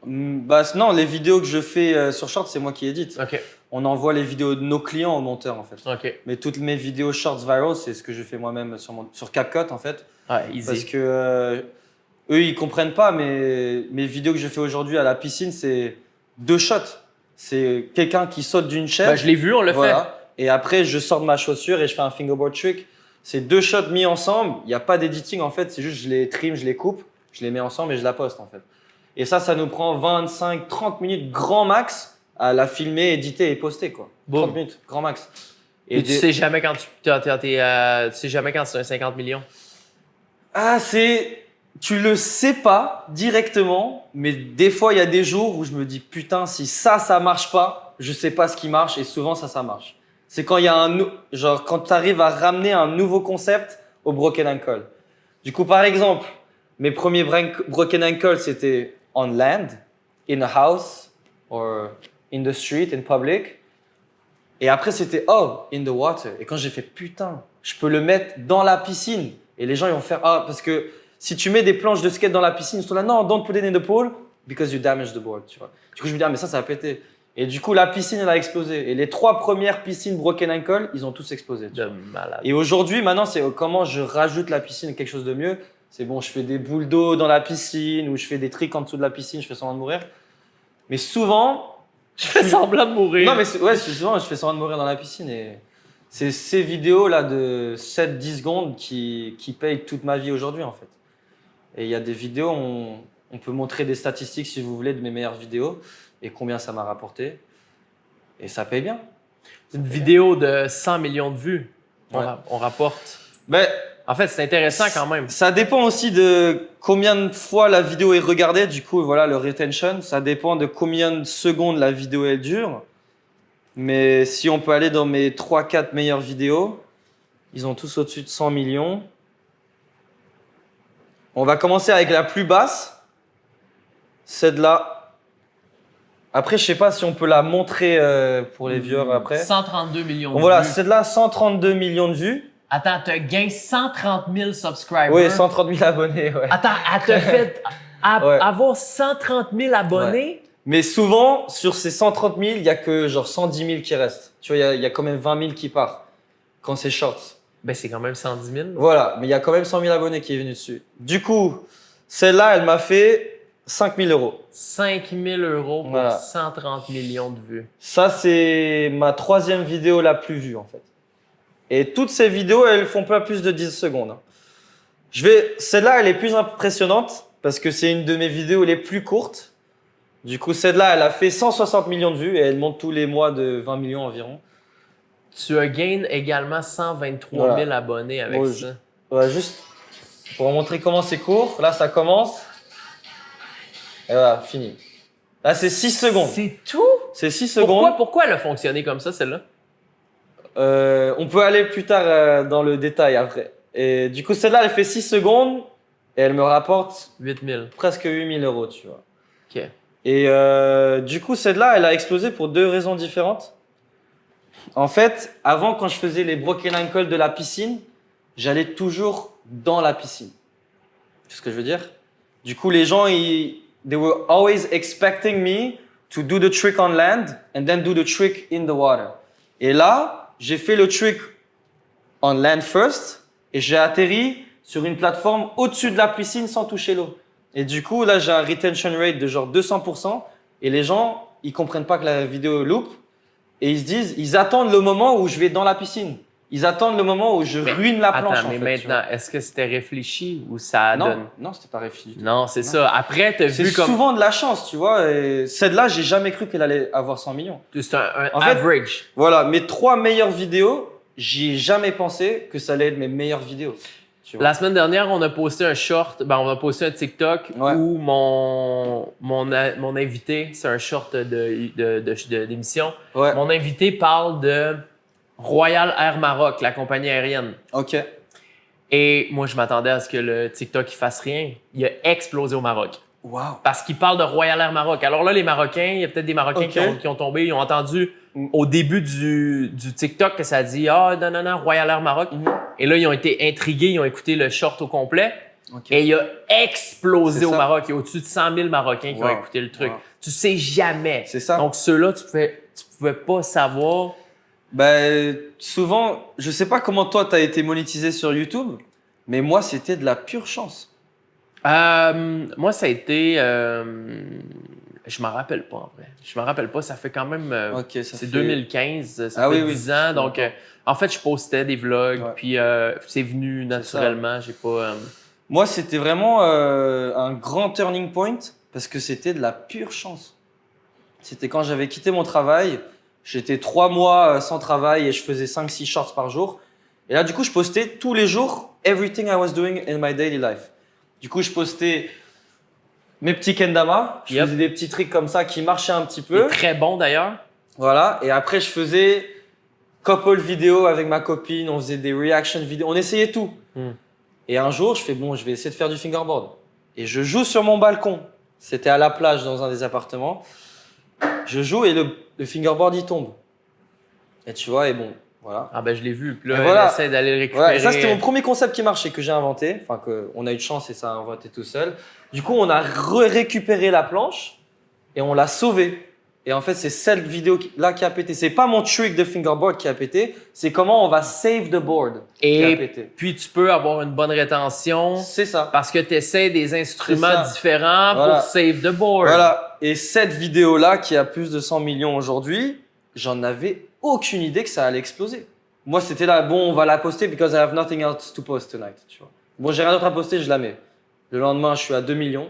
Non, les vidéos que je fais sur Shorts, c'est moi qui édite. OK. On envoie les vidéos de nos clients au monteur, en fait. OK. Mais toutes mes vidéos Shorts viral, c'est ce que je fais moi-même sur CapCut, en fait. Ouais, easy. Parce que eux, ils comprennent pas, mais mes vidéos que je fais aujourd'hui à la piscine, c'est 2 shots. C'est quelqu'un qui saute d'une chaise. Je l'ai vu, on le fait. Et après, je sors de ma chaussure et je fais un fingerboard trick. C'est 2 shots mis ensemble. Il n'y a pas d'editing, en fait. C'est juste, je les trim, je les coupe, je les mets ensemble et je la poste, en fait. Et ça nous prend 25, 30 minutes grand max à la filmer, éditer et poster, quoi. Boom. 30 minutes, grand max. Et tu sais jamais quand tu sais jamais quand c'est un 50 millions. Tu le sais pas directement, mais des fois, il y a des jours où je me dis, putain, si ça marche pas, je sais pas ce qui marche et souvent, ça marche. C'est quand il y a quand tu arrives à ramener un nouveau concept au broken ankle. Du coup, par exemple, mes premiers broken ankle, c'était on land, in a house, or in the street, in public. Et après, c'était in the water. Et quand j'ai fait, putain, je peux le mettre dans la piscine. Et les gens, ils vont faire, parce que si tu mets des planches de skate dans la piscine, ils sont là, non, don't put it in the pool, because you damage the board, tu vois. Du coup, je me dis, mais ça va péter. Et du coup, la piscine, elle a explosé. Et les 3 premières piscines broken ankle, ils ont tous explosé. De malade. Et aujourd'hui, maintenant, c'est comment je rajoute la piscine à quelque chose de mieux. C'est bon, je fais des boules d'eau dans la piscine ou je fais des tricks en dessous de la piscine, je fais semblant de mourir. Mais souvent… Je fais semblant de mourir. Non, mais souvent, je fais semblant de mourir dans la piscine. Et c'est ces vidéos-là de 7-10 secondes qui payent toute ma vie aujourd'hui, en fait. Et il y a des vidéos, on peut montrer des statistiques, si vous voulez, de mes meilleures vidéos et combien ça m'a rapporté. Et ça paye bien. Une vidéo de 100 millions de vues, Ouais. on rapporte. Mais en fait, c'est intéressant quand même. ça dépend aussi de combien de fois la vidéo est regardée. Du coup, voilà, le retention. Ça dépend de combien de secondes la vidéo elle dure. Mais si on peut aller dans mes 3-4 meilleures vidéos, ils ont tous au-dessus de 100 millions. On va commencer avec la plus basse. Celle-là. Après, je sais pas si on peut la montrer pour les viewers après. 132 millions de Donc voilà, vues. celle-là, 132 millions de vues. Attends, t'as gagné 130 000 subscribers. Oui, 130 000 abonnés, ouais. Attends, elle t'a fait Ouais. avoir 130 000 abonnés? Ouais. Mais souvent, sur ces 130 000, il y a que genre 110 000 qui restent. Tu vois, il y a quand même 20 000 qui partent quand c'est shorts. Ben, c'est quand même 110 000. Voilà, mais il y a quand même 100 000 abonnés qui est venu dessus. Du coup, celle-là, elle m'a fait 5 000 €. 5 000 € pour Voilà. 130 millions de vues. Ça, c'est ma 3e vidéo la plus vue, en fait. Et toutes ces vidéos, elles font pas plus de 10 secondes. Celle-là, elle est plus impressionnante parce que c'est une de mes vidéos les plus courtes. Du coup, celle-là, elle a fait 160 millions de vues et elle monte tous les mois de 20 millions environ. Tu as gagné également 123 000 abonnés avec ça. Ouais, juste pour vous montrer comment c'est court. Là, ça commence. Et voilà, fini. Là, c'est 6 secondes. C'est tout? C'est 6 secondes. Pourquoi elle a fonctionné comme ça, celle-là? On peut aller plus tard dans le détail après. Et du coup, celle-là, elle fait 6 secondes et elle me rapporte 8000. presque 8000 €, tu vois. OK. Et du coup, celle-là, elle a explosé pour 2 raisons différentes. En fait, avant, quand je faisais les broken ankles de la piscine, j'allais toujours dans la piscine. Tu sais ce que je veux dire? Du coup, les gens, they were always expecting me to do the trick on land and then do the trick in the water. Et là, j'ai fait le trick on land first et j'ai atterri sur une plateforme au-dessus de la piscine sans toucher l'eau. Et du coup, là, j'ai un retention rate de genre 200% et les gens, ils comprennent pas que la vidéo loupe et ils se disent, ils attendent le moment où je vais dans la piscine. Ils attendent le moment où je ruine la planche. Attends, mais maintenant, est-ce que c'était réfléchi ou ça donne? Non, c'était pas réfléchi. Non, c'est ça. Après, t'as vu comme... C'est souvent de la chance, tu vois. Et celle-là, j'ai jamais cru qu'elle allait avoir 100 millions. C'est un En fait, average. Voilà, mes 3 meilleures vidéos, j'y ai jamais pensé que ça allait être mes meilleures vidéos. Tu vois. La semaine dernière, on a posté un short, on a posté un TikTok où mon invité, c'est un short d'émission, mon invité parle de Royal Air Maroc, la compagnie aérienne. OK. Et moi, je m'attendais à ce que le TikTok il fasse rien. Il a explosé au Maroc. Wow. Parce qu'il parle de Royal Air Maroc. Alors là, les Marocains, il y a peut-être des Marocains qui ont tombé, ils ont entendu au début du TikTok que ça dit « Ah, non, Royal Air Maroc ». Et là, ils ont été intrigués, ils ont écouté le short au complet. Et il a explosé au Maroc. Il y a au-dessus de 100 000 Marocains qui ont écouté le truc. Tu sais jamais. C'est ça. Donc ceux-là, tu pouvais pas savoir. Ben, souvent, je sais pas comment toi, tu as été monétisé sur YouTube, mais moi, c'était de la pure chance. Moi, ça a été... je m'en rappelle pas, en vrai. Je m'en rappelle pas. Ça fait quand même... c'est 2015. Ça fait 10 ans. Donc, en fait, je postais des vlogs, puis c'est venu naturellement. J'ai pas... Moi, c'était vraiment un grand turning point parce que c'était de la pure chance. C'était quand j'avais quitté mon travail. J'étais 3 mois sans travail et je faisais 5-6 shorts par jour. Et là, du coup, je postais tous les jours everything I was doing in my daily life. Du coup, je postais mes petits kendama. Je faisais des petits tricks comme ça qui marchaient un petit peu. Très bon d'ailleurs. Voilà. Et après, je faisais couple vidéo avec ma copine. On faisait des reaction vidéos. On essayait tout. Et un jour, je fais bon, je vais essayer de faire du fingerboard. Et je joue sur mon balcon. C'était à la plage dans un des appartements. Je joue et le fingerboard il tombe. Et tu vois, et bon, voilà. Ah ben je l'ai vu. Puis là, j'essaie d'aller le récupérer. Voilà, et ça, c'était mon premier concept qui marchait, que j'ai inventé. Enfin, qu'on a eu de chance et ça a inventé tout seul. Du coup, on a récupéré la planche et on l'a sauvée. Et en fait, c'est cette vidéo-là qui a pété. C'est pas mon trick de fingerboard qui a pété, c'est comment on va save the board qui a pété. Puis tu peux avoir une bonne rétention. C'est ça. Parce que tu essaies des instruments différents pour save the board. Voilà. Et cette vidéo-là, qui a plus de 100 millions aujourd'hui, j'en avais aucune idée que ça allait exploser. Moi, c'était là, bon, on va la poster because I have nothing else to post tonight. Tu vois. Bon, j'ai rien d'autre à poster, je la mets. Le lendemain, je suis à 2 millions.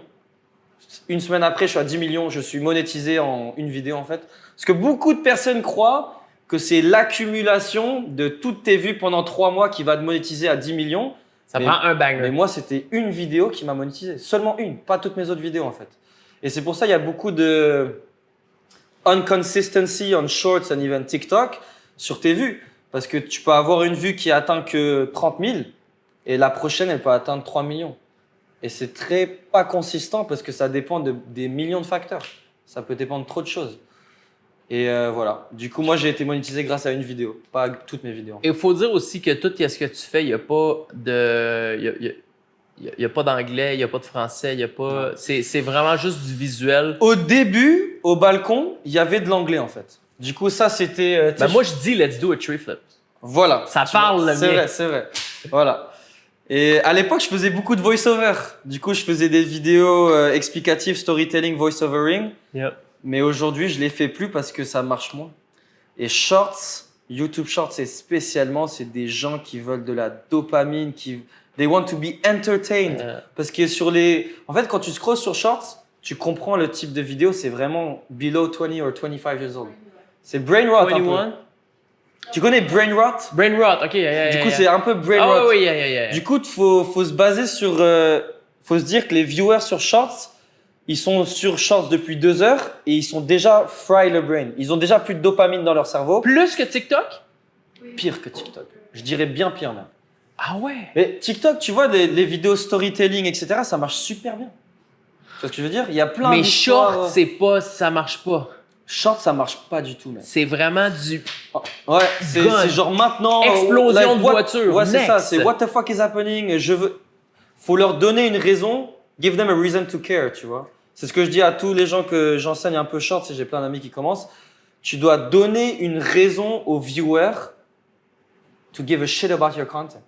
Une semaine après, je suis à 10 millions. Je suis monétisé en une vidéo, en fait. Parce que beaucoup de personnes croient que c'est l'accumulation de toutes tes vues pendant 3 mois qui va te monétiser à 10 millions. Ça prend un banger. Mais moi, c'était une vidéo qui m'a monétisé. Seulement une, pas toutes mes autres vidéos, en fait. Et c'est pour ça qu'il y a beaucoup de inconsistency on shorts and even TikTok sur tes vues. Parce que tu peux avoir une vue qui atteint que 30 000 et la prochaine, elle peut atteindre 3 millions. Et c'est très pas consistant parce que ça dépend des millions de facteurs. Ça peut dépendre de trop de choses. Et voilà. Du coup, moi, j'ai été monétisé grâce à une vidéo, pas toutes mes vidéos. Et il faut dire aussi que tout ce que tu fais, il n'y a pas de... Il y a pas d'anglais, il n'y a pas de français, il y a pas... C'est vraiment juste du visuel. Au début, au balcon, il y avait de l'anglais, en fait. Du coup, ça, c'était... moi, je dis « let's do a tree flip ». Voilà. Ça parle le mien. C'est vrai. Voilà. Et à l'époque, je faisais beaucoup de voice-over. Du coup, je faisais des vidéos explicatives, storytelling, voice-overing. Yep. Mais aujourd'hui, je les fais plus parce que ça marche moins. Et Shorts, YouTube Shorts, spécialement, c'est des gens qui veulent de la dopamine, they want to be entertained. Parce que en fait, quand tu scrolles sur Shorts, tu comprends le type de vidéo, c'est vraiment below 20 or 25 years old. C'est brain rot 21. un peu. Tu connais brain rot? Brain rot, ok. Du coup, c'est un peu brain rot. Oui. Du coup, faut se baser sur... faut se dire que les viewers sur Shorts, ils sont sur Shorts depuis 2 heures et ils sont déjà fry le brain. Ils ont déjà plus de dopamine dans leur cerveau. Plus que TikTok? Pire que TikTok. Je dirais bien pire même. Ah ouais? Mais TikTok, tu vois, les vidéos storytelling, etc., ça marche super bien. Tu vois ce que je veux dire? Il y a plein Mais d'histoires. short, ça marche pas. Short, ça marche pas du tout, mec. C'est vraiment du... Ouais, c'est genre maintenant... Explosion de voiture. Ouais, c'est next. ça. C'est what the fuck is happening? Faut leur donner une raison. Give them a reason to care, tu vois. C'est ce que je dis à tous les gens que j'enseigne un peu short, j'ai plein d'amis qui commencent. Tu dois donner une raison aux viewers to give a shit about your content.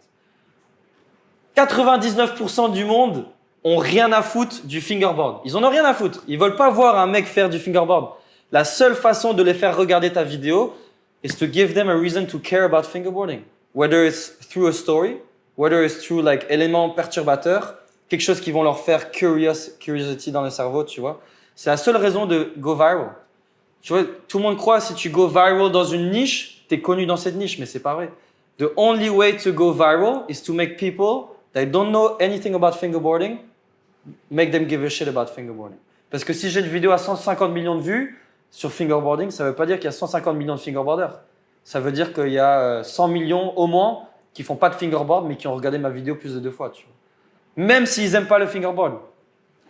99% du monde ont rien à foutre du fingerboard. Ils en ont rien à foutre. Ils veulent pas voir un mec faire du fingerboard. La seule façon de les faire regarder ta vidéo is to give them a reason to care about fingerboarding. Whether it's through a story, whether it's through like éléments perturbateurs, quelque chose qui vont leur faire curiosity dans le cerveau, tu vois. C'est la seule raison de go viral. Tu vois, tout le monde croit si tu go viral dans une niche, t'es connu dans cette niche, mais c'est pas vrai. The only way to go viral is to make people that don't know anything about fingerboarding, make them give a shit about fingerboarding. Parce que si j'ai une vidéo à 150 millions de vues sur fingerboarding, ça veut pas dire qu'il y a 150 millions de fingerboarders. Ça veut dire qu'il y a 100 millions au moins qui font pas de fingerboard, mais qui ont regardé ma vidéo plus de 2 fois, tu vois. Même s'ils n'aiment pas le fingerboard.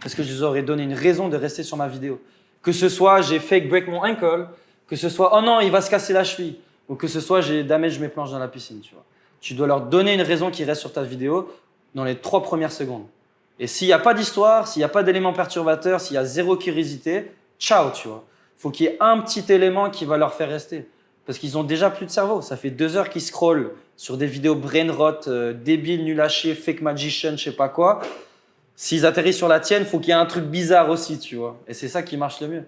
Parce que je leur aurais donné une raison de rester sur ma vidéo. Que ce soit j'ai fake break mon ankle, que ce soit oh non, il va se casser la cheville, ou que ce soit j'ai damage mes planches dans la piscine, tu vois. Tu dois leur donner une raison qui reste sur ta vidéo dans les 3 premières secondes. Et s'il n'y a pas d'histoire, s'il n'y a pas d'éléments perturbateurs, s'il y a zéro curiosité, ciao, tu vois. Faut qu'il y ait un petit élément qui va leur faire rester. Parce qu'ils ont déjà plus de cerveau. Ça fait 2 heures qu'ils scrollent sur des vidéos brain rot, débiles, nul à chier, fake magician, je sais pas quoi. S'ils atterrissent sur la tienne, faut qu'il y ait un truc bizarre aussi, tu vois. Et c'est ça qui marche le mieux.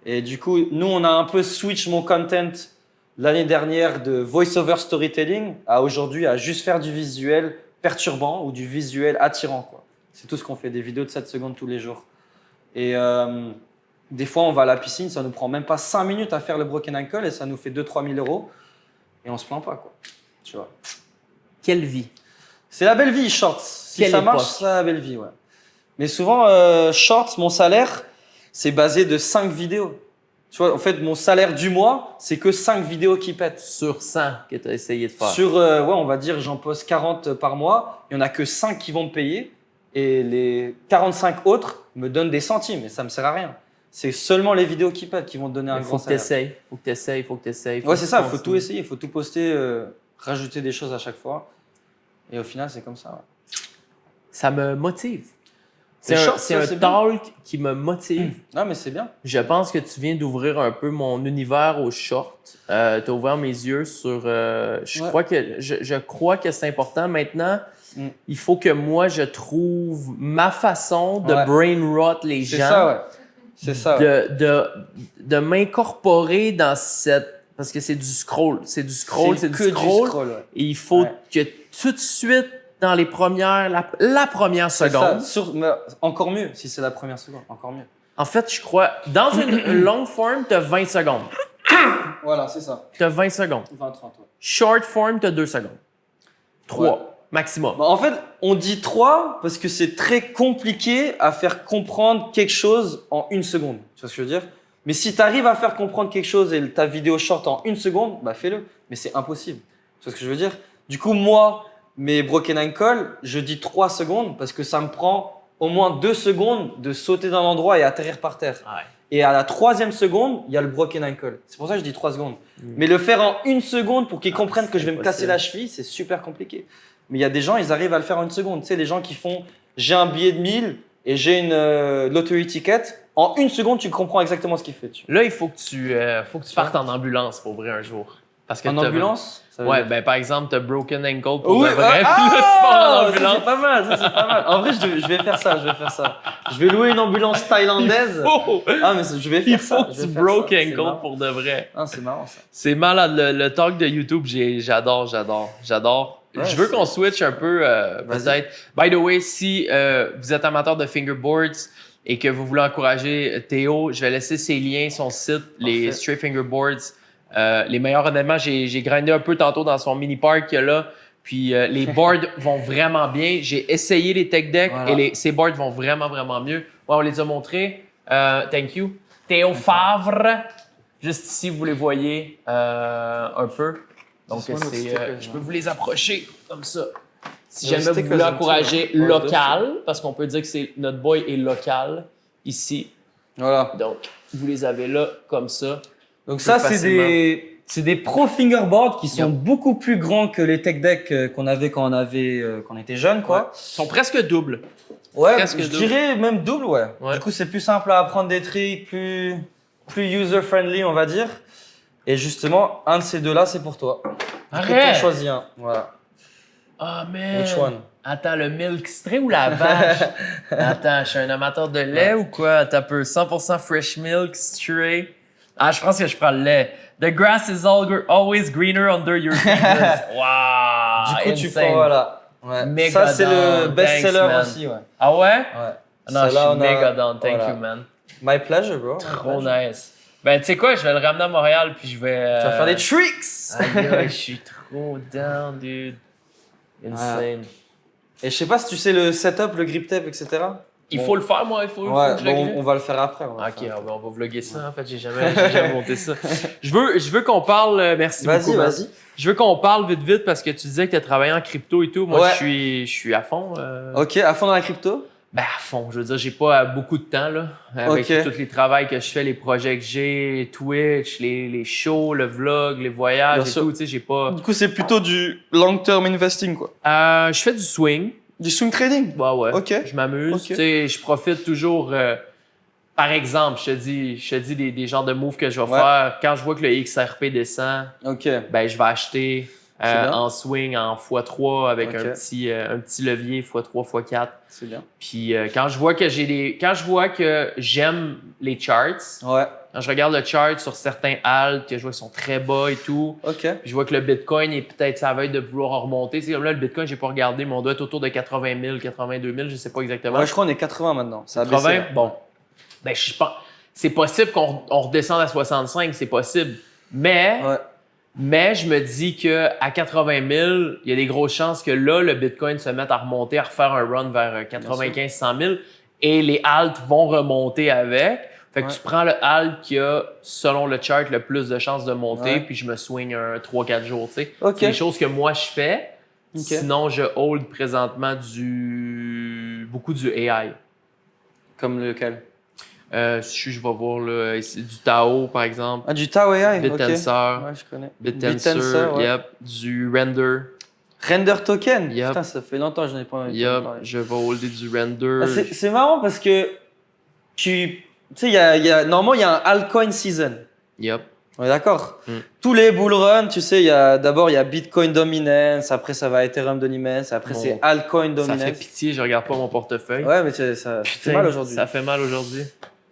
Et du coup, nous, on a un peu switch mon content l'année dernière de voice-over storytelling à aujourd'hui à juste faire du visuel perturbant ou du visuel attirant, quoi. C'est tout ce qu'on fait, des vidéos de 7 secondes tous les jours. Et des fois, on va à la piscine, ça nous prend même pas 5 minutes à faire le broken ankle et ça nous fait 2-3 000 euros. Et on se plaint pas, quoi. Tu vois. Quelle vie. C'est la belle vie, Shorts. Si Quelle ça marche, époque. c'est la belle vie, ouais. Mais souvent, Shorts, mon salaire, c'est basé de 5 vidéos. Tu vois, en fait, mon salaire du mois, c'est que 5 vidéos qui pètent. Sur 100 que tu as essayé de faire. Sur, ouais, on va dire, j'en poste 40 par mois. Il n'y en a que 5 qui vont me payer. Et les 45 autres me donnent des centimes. Et ça ne me sert à rien. C'est seulement les vidéos qui pètent qui vont te donner un grand salaire. Faut que tu essayes. Ouais, c'est ça. Il faut tout essayer. Il faut tout poster, rajouter des choses à chaque fois. Et au final, c'est comme ça. Ouais. Ça me motive. C'est un talk qui me motive. Non, mais c'est bien. Je pense que tu viens d'ouvrir un peu mon univers aux shorts. Tu as ouvert mes yeux sur... Je crois que c'est important. Maintenant, il faut que moi, je trouve ma façon de brain rot les gens. C'est ça, ouais. C'est ça. De m'incorporer dans cette... Parce que c'est du scroll. C'est du scroll. Ouais. Et il faut que tout de suite, dans les premières... La première seconde... Mais encore mieux, si c'est la première seconde. Encore mieux. En fait, je crois... Dans une long form, tu as 20 secondes. Voilà, c'est ça. Tu as 20 secondes. 20-30, ouais. Short form, tu as 2 secondes. 3, ouais. Maximum. Bah, en fait, on dit 3 parce que c'est très compliqué à faire comprendre quelque chose en 1 seconde. Tu vois ce que je veux dire? Mais si tu arrives à faire comprendre quelque chose et ta vidéo short en 1 seconde, bah fais-le. Mais c'est impossible. Tu vois ce que je veux dire? Du coup, moi, mes broken ankle, je dis 3 secondes parce que ça me prend au moins 2 secondes de sauter d'un endroit et atterrir par terre. Ouais. Et à la 3e seconde, il y a le broken ankle. C'est pour ça que je dis 3 secondes. Mais le faire en 1 seconde pour qu'ils comprennent que je vais me casser la cheville, c'est super compliqué. Mais il y a des gens, ils arrivent à le faire en 1 seconde. Tu sais, les gens qui font « j'ai un billet de 1000 et j'ai une lottery ticket », en 1 seconde, tu comprends exactement ce qu'il fait. Là, il faut que tu partes en ambulance pour vrai un jour. Parce que en ambulance? Ouais, ben par exemple, t'as broken ankle pour de vrai, puis là, tu pars en ambulance. C'est pas mal, ça, c'est pas mal. En vrai, je vais faire ça. Je vais louer une ambulance thaïlandaise. Ah, mais je vais faire ça. Il faut que tu broke ankle pour de vrai. Ah, c'est marrant, ça. C'est malade. Le talk de YouTube, j'adore. Ouais, je veux qu'on switch un peu, peut-être. By the way, si vous êtes amateur de fingerboards et que vous voulez encourager Théo, je vais laisser ses liens, son site, les Straight Fingerboards. Les meilleurs, honnêtement, j'ai grindé un peu tantôt dans son mini-park qu'il y a là. Puis les boards vont vraiment bien. J'ai essayé les tech decks et ces boards vont vraiment, vraiment mieux. Ouais, on les a montrés. Thank you. Théo Favre. Juste ici, vous les voyez un peu. Donc, C'est notre sticker, je peux vous les approcher comme ça. Si Le jamais vous sticker, voulez j'aime encourager ça. Ouais, local, parce qu'on peut dire que notre boy est local ici. Voilà. Donc, vous les avez là, comme ça. Donc ça, c'est des pro fingerboards qui sont Yep. beaucoup plus grands que les tech decks qu'on avait quand on était jeune, quoi. Ouais. Ils sont presque doubles. Ouais, Presque je double. dirais même double, ouais. Ouais. Du coup, c'est plus simple à apprendre des tricks, plus user-friendly, on va dire. Et justement, un de ces deux-là, c'est pour toi. Arrête! Tu choisis un. Voilà. Ah, man! Which one? Attends, le milk stray ou la vache? Attends, je suis un amateur de lait ou quoi? Attends un peu. 100% fresh milk stray. Ah, je pense que je prends le lait. The grass is always greener under your fingers. Wow! Du coup, tu insane. prends, voilà. Ouais. Méga Ça, c'est le down. best-seller Thanks, man. aussi, ouais. Ah ouais? Ouais. Non, je Celle-là, suis on a- méga down. Thank voilà. you, man. My pleasure, bro. Trop nice. Ben, tu sais quoi? Je vais le ramener à Montréal puis je vais. Tu vas faire des tricks! Aïe, je suis trop down, dude. Insane. Et je sais pas si tu sais le setup, le grip tape, etc. Il faut le faire, moi. Il faut Ouais, que je le bon, grille. on va le faire après. Ok, on va vlogger ça. En fait, j'ai jamais monté ça. Je veux qu'on parle. Merci beaucoup. Vas-y, man. vas-y. Je veux qu'on parle vite parce que tu disais que tu as travaillé en crypto et tout. Moi, Ouais. je suis à fond. Ok, à fond dans la crypto? Ben, à fond. Je veux dire, j'ai pas beaucoup de temps, là. Avec Ok. tous les travails que je fais, les projets que j'ai, Twitch, les shows, le vlog, les voyages Bien et sûr. tout. Tu sais, j'ai pas. Du coup, c'est plutôt du long-term investing, quoi. Je fais du swing. Du swing trading? Ouais, ouais. Ok. Je m'amuse. Ok. Tu sais, je profite toujours. Par exemple, je te dis des genres de moves que je vais Ouais. faire. Quand je vois que le XRP descend, Ok. ben je vais acheter C'est bien. en swing en x3 avec Ok. un petit levier x3, x4. C'est bien. Puis quand je vois que j'aime les charts, Ouais. quand je regarde le chart sur certains halts, que je vois qu'ils sont très bas et tout, Ok. puis je vois que le Bitcoin est peut-être à la veille de vouloir en remonter. C'est comme là, le Bitcoin, j'ai pas regardé, mais on doit être autour de 80 000, 82 000, je sais pas exactement. Ouais, je crois qu'on est 80 maintenant. Ça a 80, baissé. bon. Ben, je pense, c'est possible qu'on redescende à 65, c'est possible. Mais je me dis que à 80 000, il y a des grosses chances que là, le Bitcoin se mette à remonter, à refaire un run vers 95 100 000 et les halts vont remonter avec. Fait que tu prends le halt qui a, selon le chart, le plus de chances de monter, puis je me swing un 3-4 jours, tu sais. Ok. C'est des choses que moi, je fais. Ok. Sinon, je hold présentement beaucoup du AI. Comme lequel? Si je vais voir là, c'est du Tao par exemple, Ah, du Tao AI? BitTensor, Ouais, je connais. BitTensor, ouais. yep, du Render, Render token? Yep. Putain, ça fait longtemps que je n'en ai pas entendu yep, parler. je vais holder du Render. Ah, c'est marrant parce que tu sais, normalement, il y a un altcoin season. Yep. On est d'accord? Mm. Tous les bull runs, tu sais, d'abord, il y a Bitcoin dominance, après, ça va Ethereum dominance, après, Bon, c'est altcoin Ça dominance. fait pitié, je regarde pas mon portefeuille. Ouais, mais ça fait Putain, mal aujourd'hui. Ça fait mal aujourd'hui.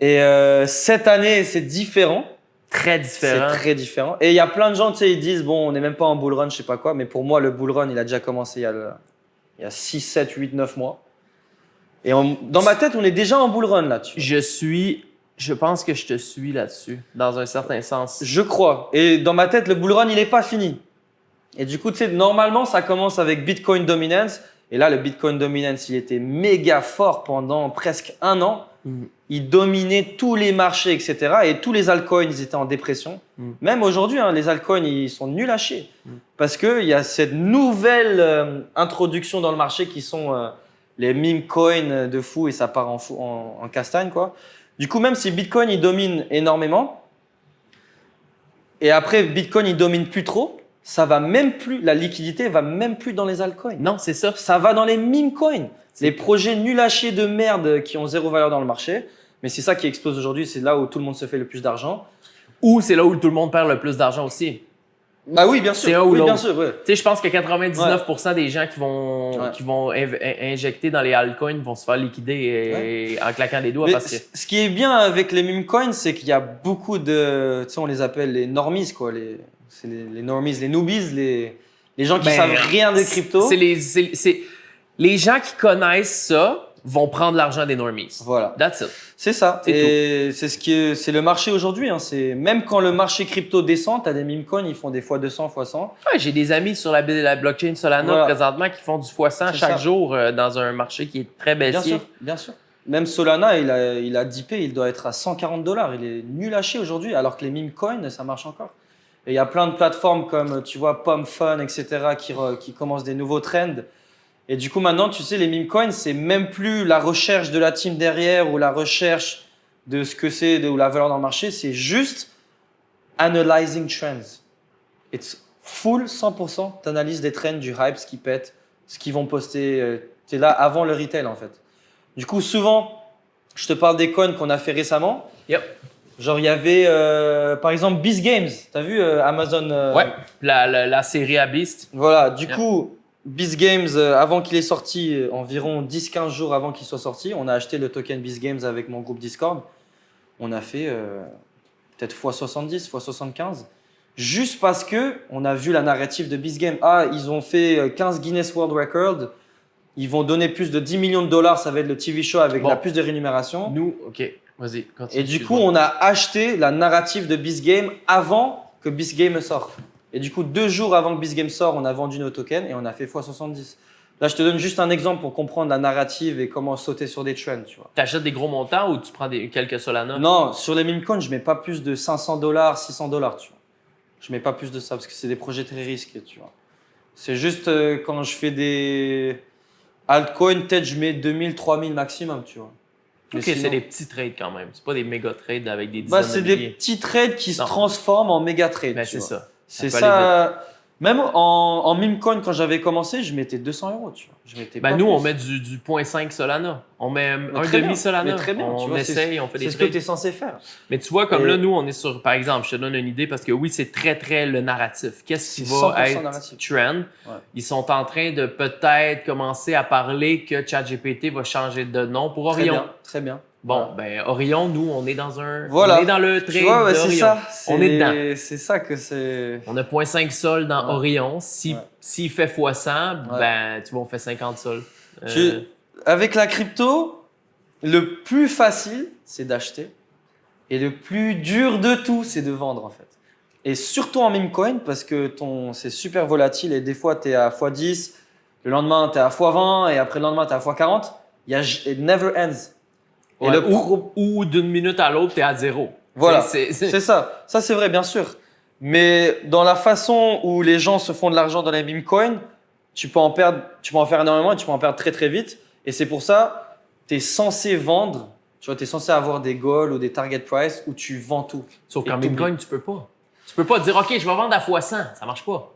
Et cette année, c'est différent. Très différent. C'est très différent. Et il y a plein de gens, tu sais, ils disent, bon, on n'est même pas en bull run, je sais pas quoi, mais pour moi, le bull run, il a déjà commencé il y a 6, 7, 8, 9 mois. Et dans ma tête, on est déjà en bull run là. Je pense que je te suis là-dessus, dans un certain sens. Je crois. Et dans ma tête, le bull run, il n'est pas fini. Et du coup, tu sais, normalement, ça commence avec Bitcoin dominance. Et là, le Bitcoin dominance, il était méga fort pendant presque un an. Mm. Il dominait tous les marchés, etc. Et tous les altcoins, ils étaient en dépression. Mm. Même aujourd'hui, hein, les altcoins, ils sont nuls à chier. Parce qu'il y a cette nouvelle introduction dans le marché qui sont les meme coins de fou et ça part en castagne, quoi. Du coup, même si Bitcoin, il domine énormément, et après, Bitcoin, il domine plus trop, ça va même plus, la liquidité va même plus dans les altcoins. Non, c'est ça. Ça va dans les meme coins. Les projets nuls à chier de merde qui ont zéro valeur dans le marché. Mais c'est ça qui explose aujourd'hui, c'est là où tout le monde se fait le plus d'argent. Ou c'est là où tout le monde perd le plus d'argent aussi. Bah oui, bien sûr. C'est un ou oui, l'autre. bien sûr, ouais. Tu sais, je pense que 99% des gens qui vont injecter dans les altcoins vont se faire liquider en claquant des doigts. Mais Parce que ce qui est bien avec les meme coins, c'est qu'il y a beaucoup de, tu sais, on les appelle les normies, quoi. C'est les normies, les newbies, les gens qui savent rien de crypto. C'est les gens qui connaissent ça vont prendre l'argent des normies. Voilà. That's it. C'est ça. C'est Et c'est le marché aujourd'hui. Hein. Même quand le marché crypto descend, tu as des meme coins, ils font des fois 200, fois 100. Ouais, j'ai des amis sur la blockchain Solana Voilà. présentement qui font du x100 C'est chaque ça. jour dans un marché qui est très Bien baissier. sûr, bien sûr. Même Solana, il a dippé, il doit être à $140. Il est nul à chier aujourd'hui, alors que les meme coins, ça marche encore. Et il y a plein de plateformes comme, tu vois, PumFun, etc., qui commencent des nouveaux trends. Et du coup, maintenant, tu sais, les meme coins, c'est même plus la recherche de la team derrière ou la recherche de ce que c'est ou la valeur dans le marché. C'est juste analyzing trends. It's full 100%. Tu analyses des trends, du hype, ce qui pète, ce qu'ils vont poster. Tu es là avant le retail, en fait. Du coup, souvent, je te parle des coins qu'on a fait récemment. Yep. Genre, il y avait, par exemple, Beast Games. Tu as vu Amazon Ouais, la série à Beast. Voilà, du coup, Beast Games, avant qu'il est sorti, environ 10-15 jours avant qu'il soit sorti, on a acheté le token Beast Games avec mon groupe Discord. On a fait peut-être x70, x75. Juste parce qu'on a vu la narrative de Beast Games. Ah, ils ont fait 15 Guinness World Records. Ils vont donner plus de 10 millions de dollars. Ça va être le TV show avec la plus de rémunération. Nous, OK, vas-y, continue. Et du coup, on a acheté la narrative de Beast Game avant que Beast Game sorte. Et du coup, 2 jours avant que Beast Game sorte, on a vendu nos tokens et on a fait x70. Là, je te donne juste un exemple pour comprendre la narrative et comment sauter sur des trends, tu vois. Tu achètes des gros montants ou tu prends quelques Solana? Non, sur les meme coins, je mets pas plus de 500 $, 600 $, tu vois. Je mets pas plus de ça parce que c'est des projets très risqués, tu vois. C'est juste quand je fais des altcoins, peut-être je mets 2000, 3000 maximum, tu vois. Ok, sinon, c'est des petits trades quand même. C'est pas des méga trades avec des dizaines c'est de des billets. petits trades qui se transforment en méga trades. Ben, c'est ça. C'est ça. Même en meme coin, quand j'avais commencé, je mettais 200 €, tu vois. Je mettais nous, on met du 0.5 Solana. On met un demi Solana. Mais très bien, on tu vois, essaye, on fait des trades. C'est ce que tu es censé faire. Mais tu vois, comme là, nous, on est sur, par exemple, je te donne une idée parce que oui, c'est très, très le narratif. Qu'est-ce qui va être narratif. trend? Ouais. Ils sont en train de peut-être commencer à parler que ChatGPT va changer de nom pour Orion. Très bien. Bon, Orion, nous, on est dans un. Voilà. On est dans le trade d'Orion. C'est ça. On est dedans. C'est ça que c'est. On a 0.5 sol dans Orion. S'il fait x100, tu vois, on fait 50 sols. Avec la crypto, le plus facile, c'est d'acheter. Et le plus dur de tout, c'est de vendre, en fait. Et surtout en meme coin, parce que c'est super volatile et des fois, tu es à x10, le lendemain, tu es à x20 et après le lendemain, tu es à x40. It never ends. Ouais, ou d'une minute à l'autre, tu es à zéro. Voilà, c'est ça. Ça, c'est vrai, bien sûr. Mais dans la façon où les gens se font de l'argent dans les meme coins, tu peux en faire énormément et tu peux en perdre très, très vite. Et c'est pour ça, tu es censé vendre. Tu vois, tu es censé avoir des goals ou des target price où tu vends tout. Sauf qu'en meme coin, tu peux pas. Tu peux pas dire, OK, je vais vendre à x100. Ça marche pas.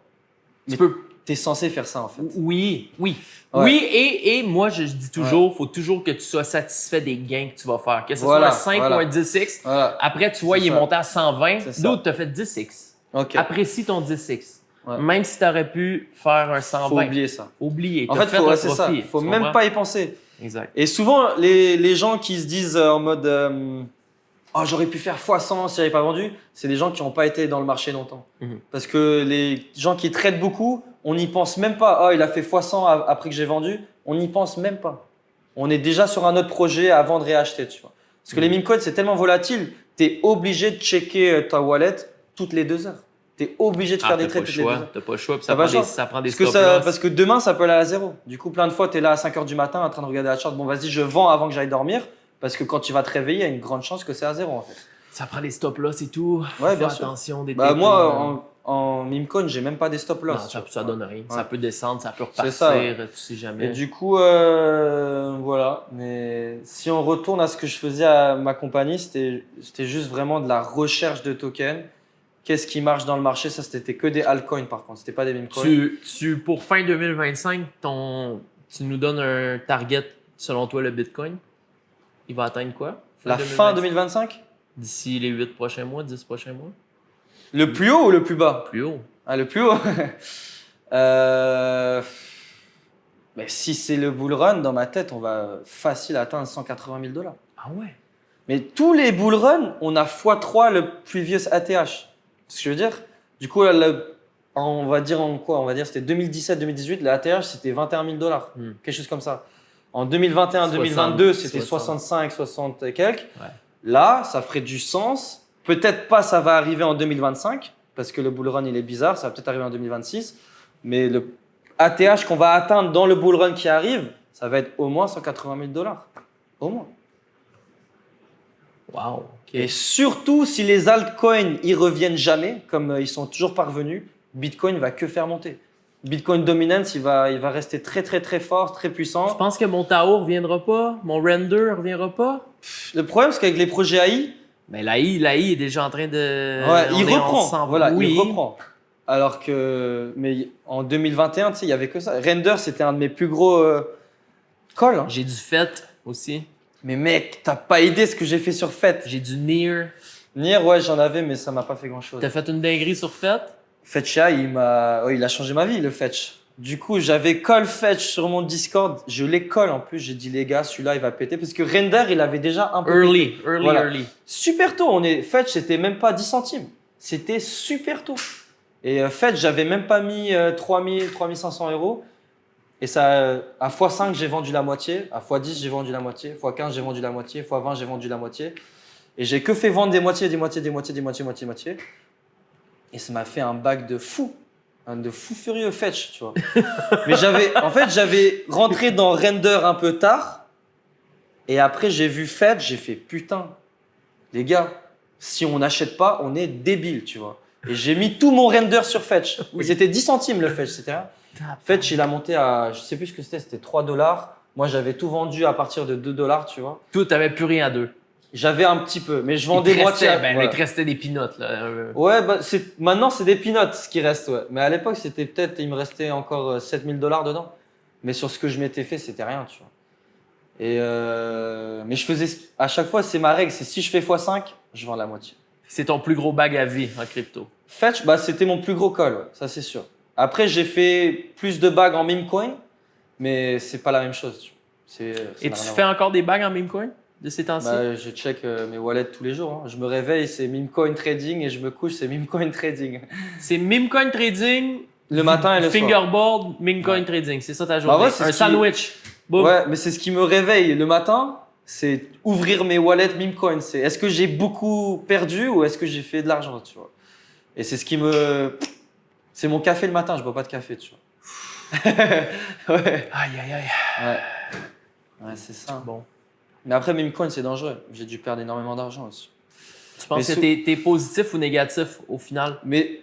Tu es censé faire ça, en fait. Oui. Ouais. Oui, et moi, je dis toujours, faut toujours que tu sois satisfait des gains que tu vas faire. Que ce soit un 5 ou un 10x. Après, tu vois, il est monté à 120. D'autres, tu as fait 10x. Okay. Apprécie ton 10x. Ouais. Même si tu aurais pu faire un 120. Faut oublier ça. Oublier. En fait, c'est ça. Il faut même pas y penser. Exact. Et souvent, les gens qui se disent en mode oh, j'aurais pu faire x100 si j'avais pas vendu, c'est des gens qui n'ont pas été dans le marché longtemps. Parce que les gens qui traitent beaucoup, on n'y pense même pas. Oh, il a fait x100 après que j'ai vendu. On n'y pense même pas. On est déjà sur un autre projet à vendre et acheter, tu vois. Parce que les meme coins, c'est tellement volatile, tu es obligé de checker ta wallet toutes les 2 heures. Tu es obligé de faire des trades toutes les 2 heures. Tu n'as pas le choix, puis ça prend des stop-loss. Parce que demain, ça peut aller à zéro. Du coup, plein de fois, tu es là à 5 h du matin en train de regarder la charte. Bon, vas-y, je vends avant que j'aille dormir. Parce que quand tu vas te réveiller, il y a une grande chance que c'est à zéro, en fait. Ça prend des stop-loss et tout. Ouais, bien sûr. Attention, des moi, en meme coin, j'ai même pas des stop-loss. Non, ça donne rien. Ouais. Ça peut descendre, ça peut repartir, tu sais jamais. Et du coup, voilà. Mais si on retourne à ce que je faisais à ma compagnie, c'était juste vraiment de la recherche de tokens. Qu'est-ce qui marche dans le marché? Ça, c'était que des altcoins, par contre. C'était pas des meme coins. Pour fin 2025, tu nous donnes un target, selon toi, le Bitcoin? Il va atteindre quoi? Fin 2025? D'ici les 8 prochains mois, 10 prochains mois? Le plus haut ou le plus bas? Plus haut. Ah, le plus haut? Mais si c'est le bull run, dans ma tête, on va facile atteindre 180 000 $. Ah ouais? Mais tous les bull runs, on a x3 le previous ATH. C'est ce que je veux dire? Du coup, on va dire en quoi? On va dire c'était 2017-2018, le ATH c'était 21 000 $. Quelque chose comme ça. En 2021-2022, c'était 65, 60 et quelques. Ouais. Là, ça ferait du sens. Peut-être pas ça va arriver en 2025, parce que le bull run, il est bizarre. Ça va peut-être arriver en 2026. Mais le ATH qu'on va atteindre dans le bull run qui arrive, ça va être au moins 180 000 $. Au moins. Wow. OK. Et surtout, si les altcoins ils reviennent jamais, comme ils sont toujours pas revenus, Bitcoin va que faire monter. Bitcoin Dominance, il va rester très très très fort, très puissant. Tu penses que mon Tao reviendra pas? Mon Render reviendra pas? Le problème, c'est qu'avec les projets AI, Mais l'AI est déjà en train de... ouais, il on est reprend. ensemble. Voilà, Oui. il reprend. Alors que, mais en 2021, tu sais, il y avait que ça. Render, c'était un de mes plus gros calls. Hein. J'ai du FET aussi. Mais mec, t'as pas idée ce que j'ai fait sur Fetch. J'ai du Near. Nier, ouais, j'en avais, mais ça m'a pas fait grand chose. T'as fait une dinguerie sur FET? Fetch AI, il a changé ma vie, le Fetch. Du coup, j'avais call Fetch sur mon Discord. Je les colle en plus. J'ai dit, les gars, celui-là, il va péter. Parce que Render, il avait déjà un peu. Early. Voilà. Super tôt. Fetch, c'était même pas 10 centimes. C'était super tôt. Et Fetch, j'avais même pas mis 3500 €. Et ça, à x5, j'ai vendu la moitié. À x10, j'ai vendu la moitié. x15, j'ai vendu la moitié. x20, j'ai vendu la moitié. Et j'ai que fait vendre des moitiés. Et ça m'a fait un bac de fou. De fou furieux Fetch, tu vois. Mais j'avais rentré dans Render un peu tard. Et après, j'ai vu Fetch, j'ai fait putain, les gars, si on n'achète pas, on est débile, tu vois. Et j'ai mis tout mon Render sur Fetch. Et c'était 10 centimes le Fetch, c'était rien. Fetch, il a monté à, je sais plus ce que c'était 3 $. Moi, j'avais tout vendu à partir de 2 $, tu vois. Tout, t'avais plus rien d'eux. J'avais un petit peu, mais je vendais moitié. Voilà. Il te restait des peanuts, là. Ouais, maintenant, c'est des peanuts ce qui reste, ouais. Mais à l'époque, c'était peut-être, il me restait encore 7 000 $ dedans. Mais sur ce que je m'étais fait, c'était rien, tu vois. Et mais je faisais, à chaque fois, c'est ma règle, c'est si je fais x5, je vends la moitié. C'est ton plus gros bag à vie en crypto. Fetch, c'était mon plus gros call, ouais, ça c'est sûr. Après, j'ai fait plus de bags en meme coin, mais c'est pas la même chose. Tu vois. Et tu fais encore des bags en meme coin de ces temps-ci? Je check mes wallets tous les jours. Hein. Je me réveille, c'est meme coin trading et je me couche, c'est meme coin trading. C'est meme coin trading. Le matin et le soir. Fingerboard, meme coin trading. C'est ça ta journée. Ouais, un sandwich. Boom. Ouais, mais c'est ce qui me réveille le matin. C'est ouvrir mes wallets meme coin. C'est est-ce que j'ai beaucoup perdu ou est-ce que j'ai fait de l'argent, tu vois. Et c'est ce qui me... C'est mon café le matin, je bois pas de café, tu vois. Ouais. Aïe. Ouais, c'est ça. Bon. Mais après, meme coin, c'est dangereux. J'ai dû perdre énormément d'argent aussi. Tu penses que t'es positif ou négatif au final? Mais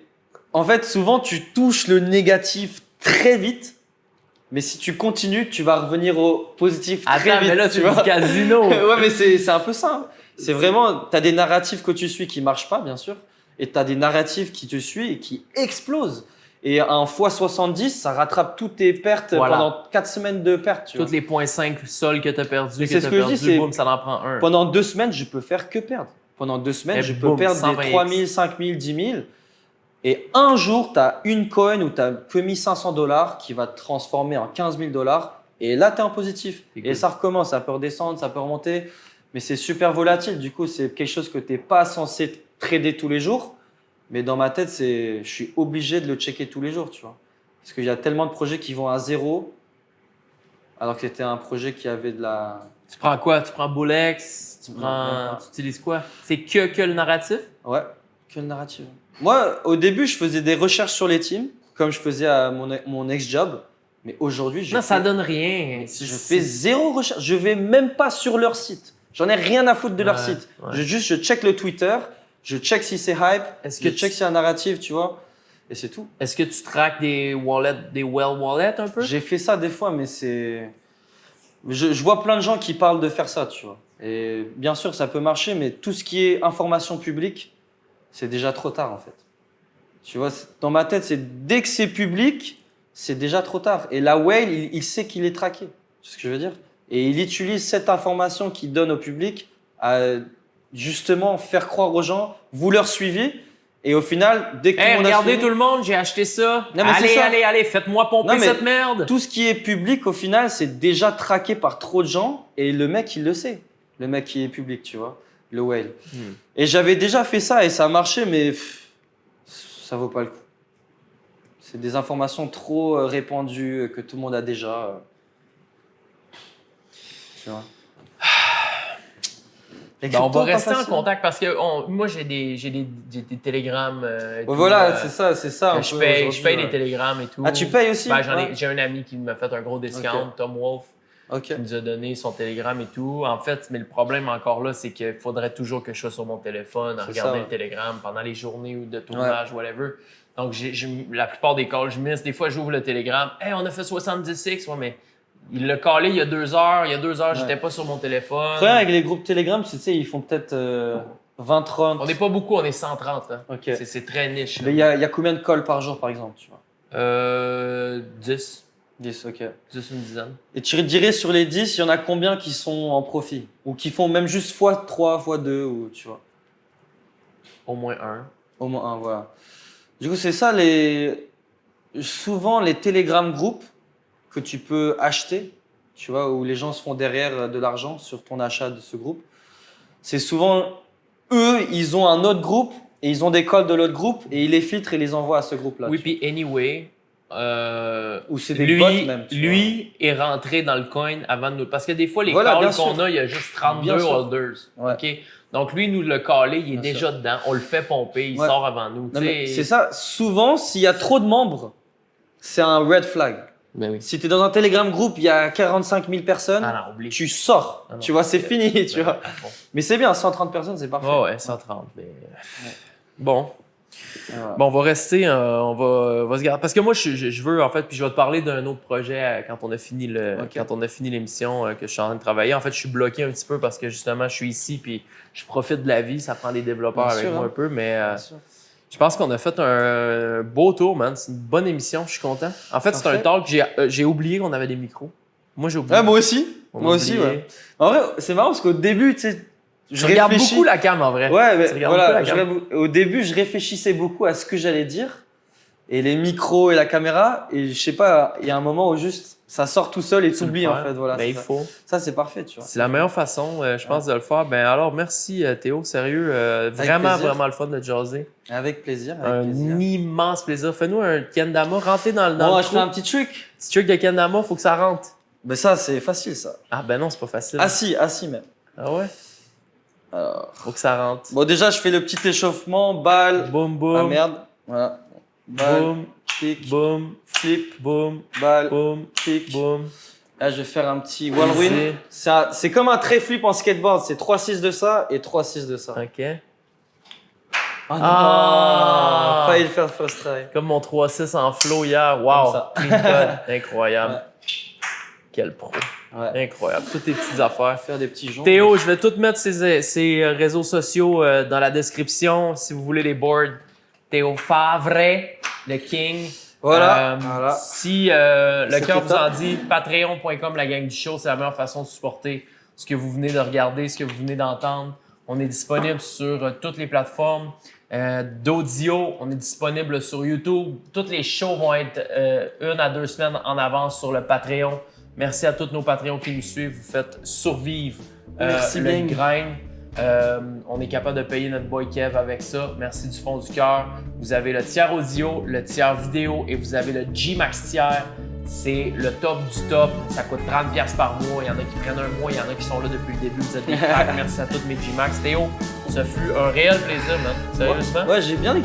en fait, souvent, tu touches le négatif très vite. Mais si tu continues, tu vas revenir au positif très vite. Mais là, tu vois. Du casino. Ouais, mais c'est un peu ça. Hein. C'est vraiment, tu as des narratifs que tu suis qui marchent pas, bien sûr. Et tu as des narratifs qui te suivent et qui explosent. Et un x70, ça rattrape toutes tes pertes pendant 4 semaines de pertes. Toutes les 0.5 sols que tu as perdu, mais c'est ce que je dis, boum, ça en prend un. Pendant 2 semaines, je peux faire que perdre. Pendant 2 semaines, je peux perdre des 3 000, 5 000, 10 000. Et un jour, tu as une coin où tu n'as que mis 500 $ qui va te transformer en 15 000 $. Et là, tu es en positif. Et ça recommence. Ça peut redescendre, ça peut remonter. Mais c'est super volatile. Du coup, c'est quelque chose que tu n'es pas censé trader tous les jours. Mais dans ma tête, je suis obligé de le checker tous les jours, tu vois. Parce qu'il y a tellement de projets qui vont à zéro, alors que c'était un projet qui avait de la... Tu prends quoi? Tu prends Bolex? Tu utilises quoi? C'est que le narratif? Ouais, que le narratif. Moi, au début, je faisais des recherches sur les teams, comme je faisais à mon ex-job. Mais aujourd'hui, ça donne rien. Je fais zéro recherche. Je vais même pas sur leur site. J'en ai rien à foutre de leur site. Ouais. Je check le Twitter. Je check si c'est hype, je check si c'est un narratif, tu vois, et c'est tout. Est-ce que tu traques des well wallets un peu? J'ai fait ça des fois, mais c'est... Je vois plein de gens qui parlent de faire ça, tu vois. Et bien sûr, ça peut marcher, mais tout ce qui est information publique, c'est déjà trop tard, en fait. Tu vois, dans ma tête, c'est dès que c'est public, c'est déjà trop tard. Et la whale, il sait qu'il est traqué, c'est ce que je veux dire. Et il utilise cette information qu'il donne au public à... justement faire croire aux gens, vous leur suivez, et au final, dès que tout le monde regardez tout le monde, j'ai acheté ça. Non, allez, faites-moi pomper cette merde. Tout ce qui est public, au final, c'est déjà traqué par trop de gens, et le mec, il le sait. Le mec qui est public, tu vois, le whale. Et j'avais déjà fait ça, et ça a marché, mais ça vaut pas le coup. C'est des informations trop répandues, que tout le monde a déjà. Tu vois. On va rester en contact parce que moi, j'ai des télégrammes. Voilà, c'est ça. Je paye les télégrammes et tout. Ah, tu payes aussi? J'ai un ami qui m'a fait un gros discount, Tom Wolf. qui nous a donné son Telegram et tout. En fait, mais le problème encore là, c'est qu'il faudrait toujours que je sois sur mon téléphone à regarder le Telegram pendant les journées ou de tournage, whatever. Donc, la plupart des calls, je miss. Des fois, j'ouvre le Telegram. « Hey, on a fait 70X. » Ouais, mais il l'a callé il y a 2 heures. Il y a 2 heures, j'étais pas sur mon téléphone. Le problème avec les groupes Telegram, c'est qu'ils font peut-être 20-30. On n'est pas beaucoup, on est 130. Hein. Okay. C'est très niche. Mais il y a combien de calls par jour, par exemple, tu vois? 10. 10, ok. 10, une dizaine. Et tu dirais sur les 10, il y en a combien qui sont en profit? Ou qui font même juste x3, x2, ou tu vois? Au moins 1. Au moins 1, voilà. Du coup, c'est ça, souvent les Telegram groupes que tu peux acheter, tu vois, où les gens se font derrière de l'argent sur ton achat de ce groupe. C'est souvent, eux, ils ont un autre groupe et ils ont des calls de l'autre groupe et ils les filtrent et les envoient à ce groupe-là. Oui, puis anyway, ou c'est des bots même. Lui est rentré dans le coin avant de nous. Parce que des fois, les calls qu'on a, il y a juste 32 holders. Ouais. Okay? Donc lui, nous le callé, il est déjà dedans. On le fait pomper, il sort avant nous. C'est ça. Souvent, s'il y a trop de membres, c'est un red flag. Ben oui. Si tu es dans un Telegram group, il y a 45 000 personnes, tu sors. Tu vois, c'est fini. Tu vois. Mais c'est bien, 130 personnes, c'est parfait. Ouais, 130. Mais... Bon. Bon, on va rester, on va se garder. Parce que moi, je veux, en fait, puis je vais te parler d'un autre projet quand on a fini l'émission que je suis en train de travailler. En fait, je suis bloqué un petit peu parce que justement, je suis ici puis je profite de la vie. Ça prend des développeurs avec moi un peu, mais je pense qu'on a fait un beau tour, man. C'est une bonne émission, je suis content. En fait, c'est un talk, j'ai oublié qu'on avait des micros. Moi, j'ai oublié. Ah, moi aussi. Moi aussi, ouais. En vrai, c'est marrant parce qu'au début, tu sais, je regarde beaucoup la cam en vrai. Ouais, mais voilà, au début, je réfléchissais beaucoup à ce que j'allais dire et les micros et la caméra. Et je sais pas, il y a un moment où juste ça sort tout seul et tu oublies en fait. Voilà, il faut. Ça, c'est parfait, tu vois. C'est la meilleure façon, je pense, de le faire. Ben alors, merci Théo, sérieux. Vraiment le fun de jaser. Avec plaisir. Immense plaisir. Fais-nous un kendama, rentrez dans le je fais un petit truc. Petit truc de kendama, faut que ça rentre. Ben ça, c'est facile, ça. Ah ben non, c'est pas facile. Assis même. Ah ouais? Alors, faut que ça rentre. Bon, déjà, je fais le petit échauffement. Balle. Boum, boum. Ah merde. Voilà. Balle. Boum. Kick. Boum. Flip. Boum. Balle. Boum. Kick. Boum. Là, je vais faire un petit whirlwind. C'est comme un trait flip en skateboard. C'est 3-6 de ça et 3-6 de ça. OK. Failli le faire first try. Comme mon 3-6 en flow hier. Wow. Incroyable. Ouais. Quel pro. Ouais. Incroyable. Toutes tes petites affaires. Faire des petits joncs. Théo, je vais tout mettre ses réseaux sociaux dans la description si vous voulez les boards. Théo Favre, le King. Voilà. Si le cœur vous en dit, patreon.com, la gang du show, c'est la meilleure façon de supporter ce que vous venez de regarder, ce que vous venez d'entendre. On est disponible sur toutes les plateformes d'audio. On est disponible sur YouTube. Toutes les shows vont être 1 à 2 semaines en avance sur le Patreon. Merci à tous nos Patreons qui nous suivent. Vous faites survivre le grind. On est capable de payer notre boy Kev avec ça. Merci du fond du cœur. Vous avez le tiers audio, le tiers vidéo et vous avez le G-Max tiers. C'est le top du top. Ça coûte 30$ par mois. Il y en a qui prennent un mois, il y en a qui sont là depuis le début. Vous êtes des cracks. Merci à tous mes G-Max. Théo, ça fut un réel plaisir, man. Sérieusement? Ouais, j'ai bien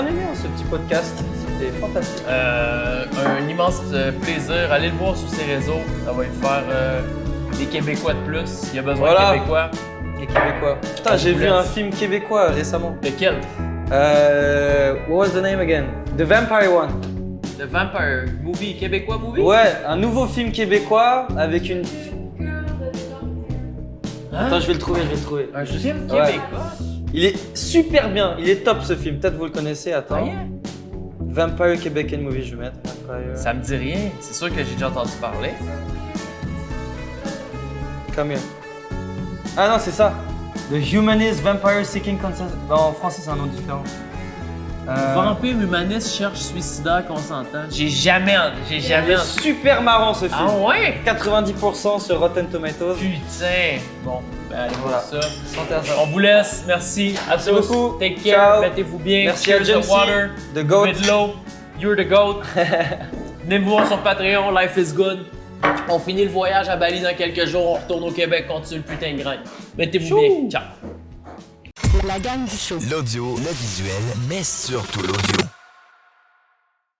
aimé ce petit podcast. C'était fantastique. Un immense plaisir. Allez le voir sur ses réseaux. Ça va lui faire des Québécois de plus. Il y a besoin de Québécois. Des Québécois. Putain, j'ai vu un film québécois récemment. Lequel? What was the name again? The Vampire One. The Vampire Movie, québécois movie? Ouais, un nouveau film québécois avec une... Attends, je vais le trouver. Un film québécois? Il est super bien, il est top ce film. Peut-être vous le connaissez, attends. Vampire Québécois Movie, je vais mettre. Vampire. Ça me dit rien, c'est sûr que j'ai déjà entendu parler. Come here. Ah non, c'est ça. The Humanist Vampire Seeking Consent. En français, c'est un nom différent. Vampire humaniste cherche suicidaire consentant. J'ai jamais. Super marrant ce film. Ah ouais? 90% sur Rotten Tomatoes. Putain. Bon, ben allez voir ça. Santé à ça. On vous laisse. Merci à tous. Beaucoup. Take care. Mettez-vous bien. Merci à James water. The Goat. De l'eau. You're the Goat. Venez me voir sur Patreon. Life is good. On finit le voyage à Bali dans quelques jours. On retourne au Québec. Continue le putain de grind. Mettez-vous bien. Ciao. La gang du show. L'audio, le visuel, mais surtout l'audio.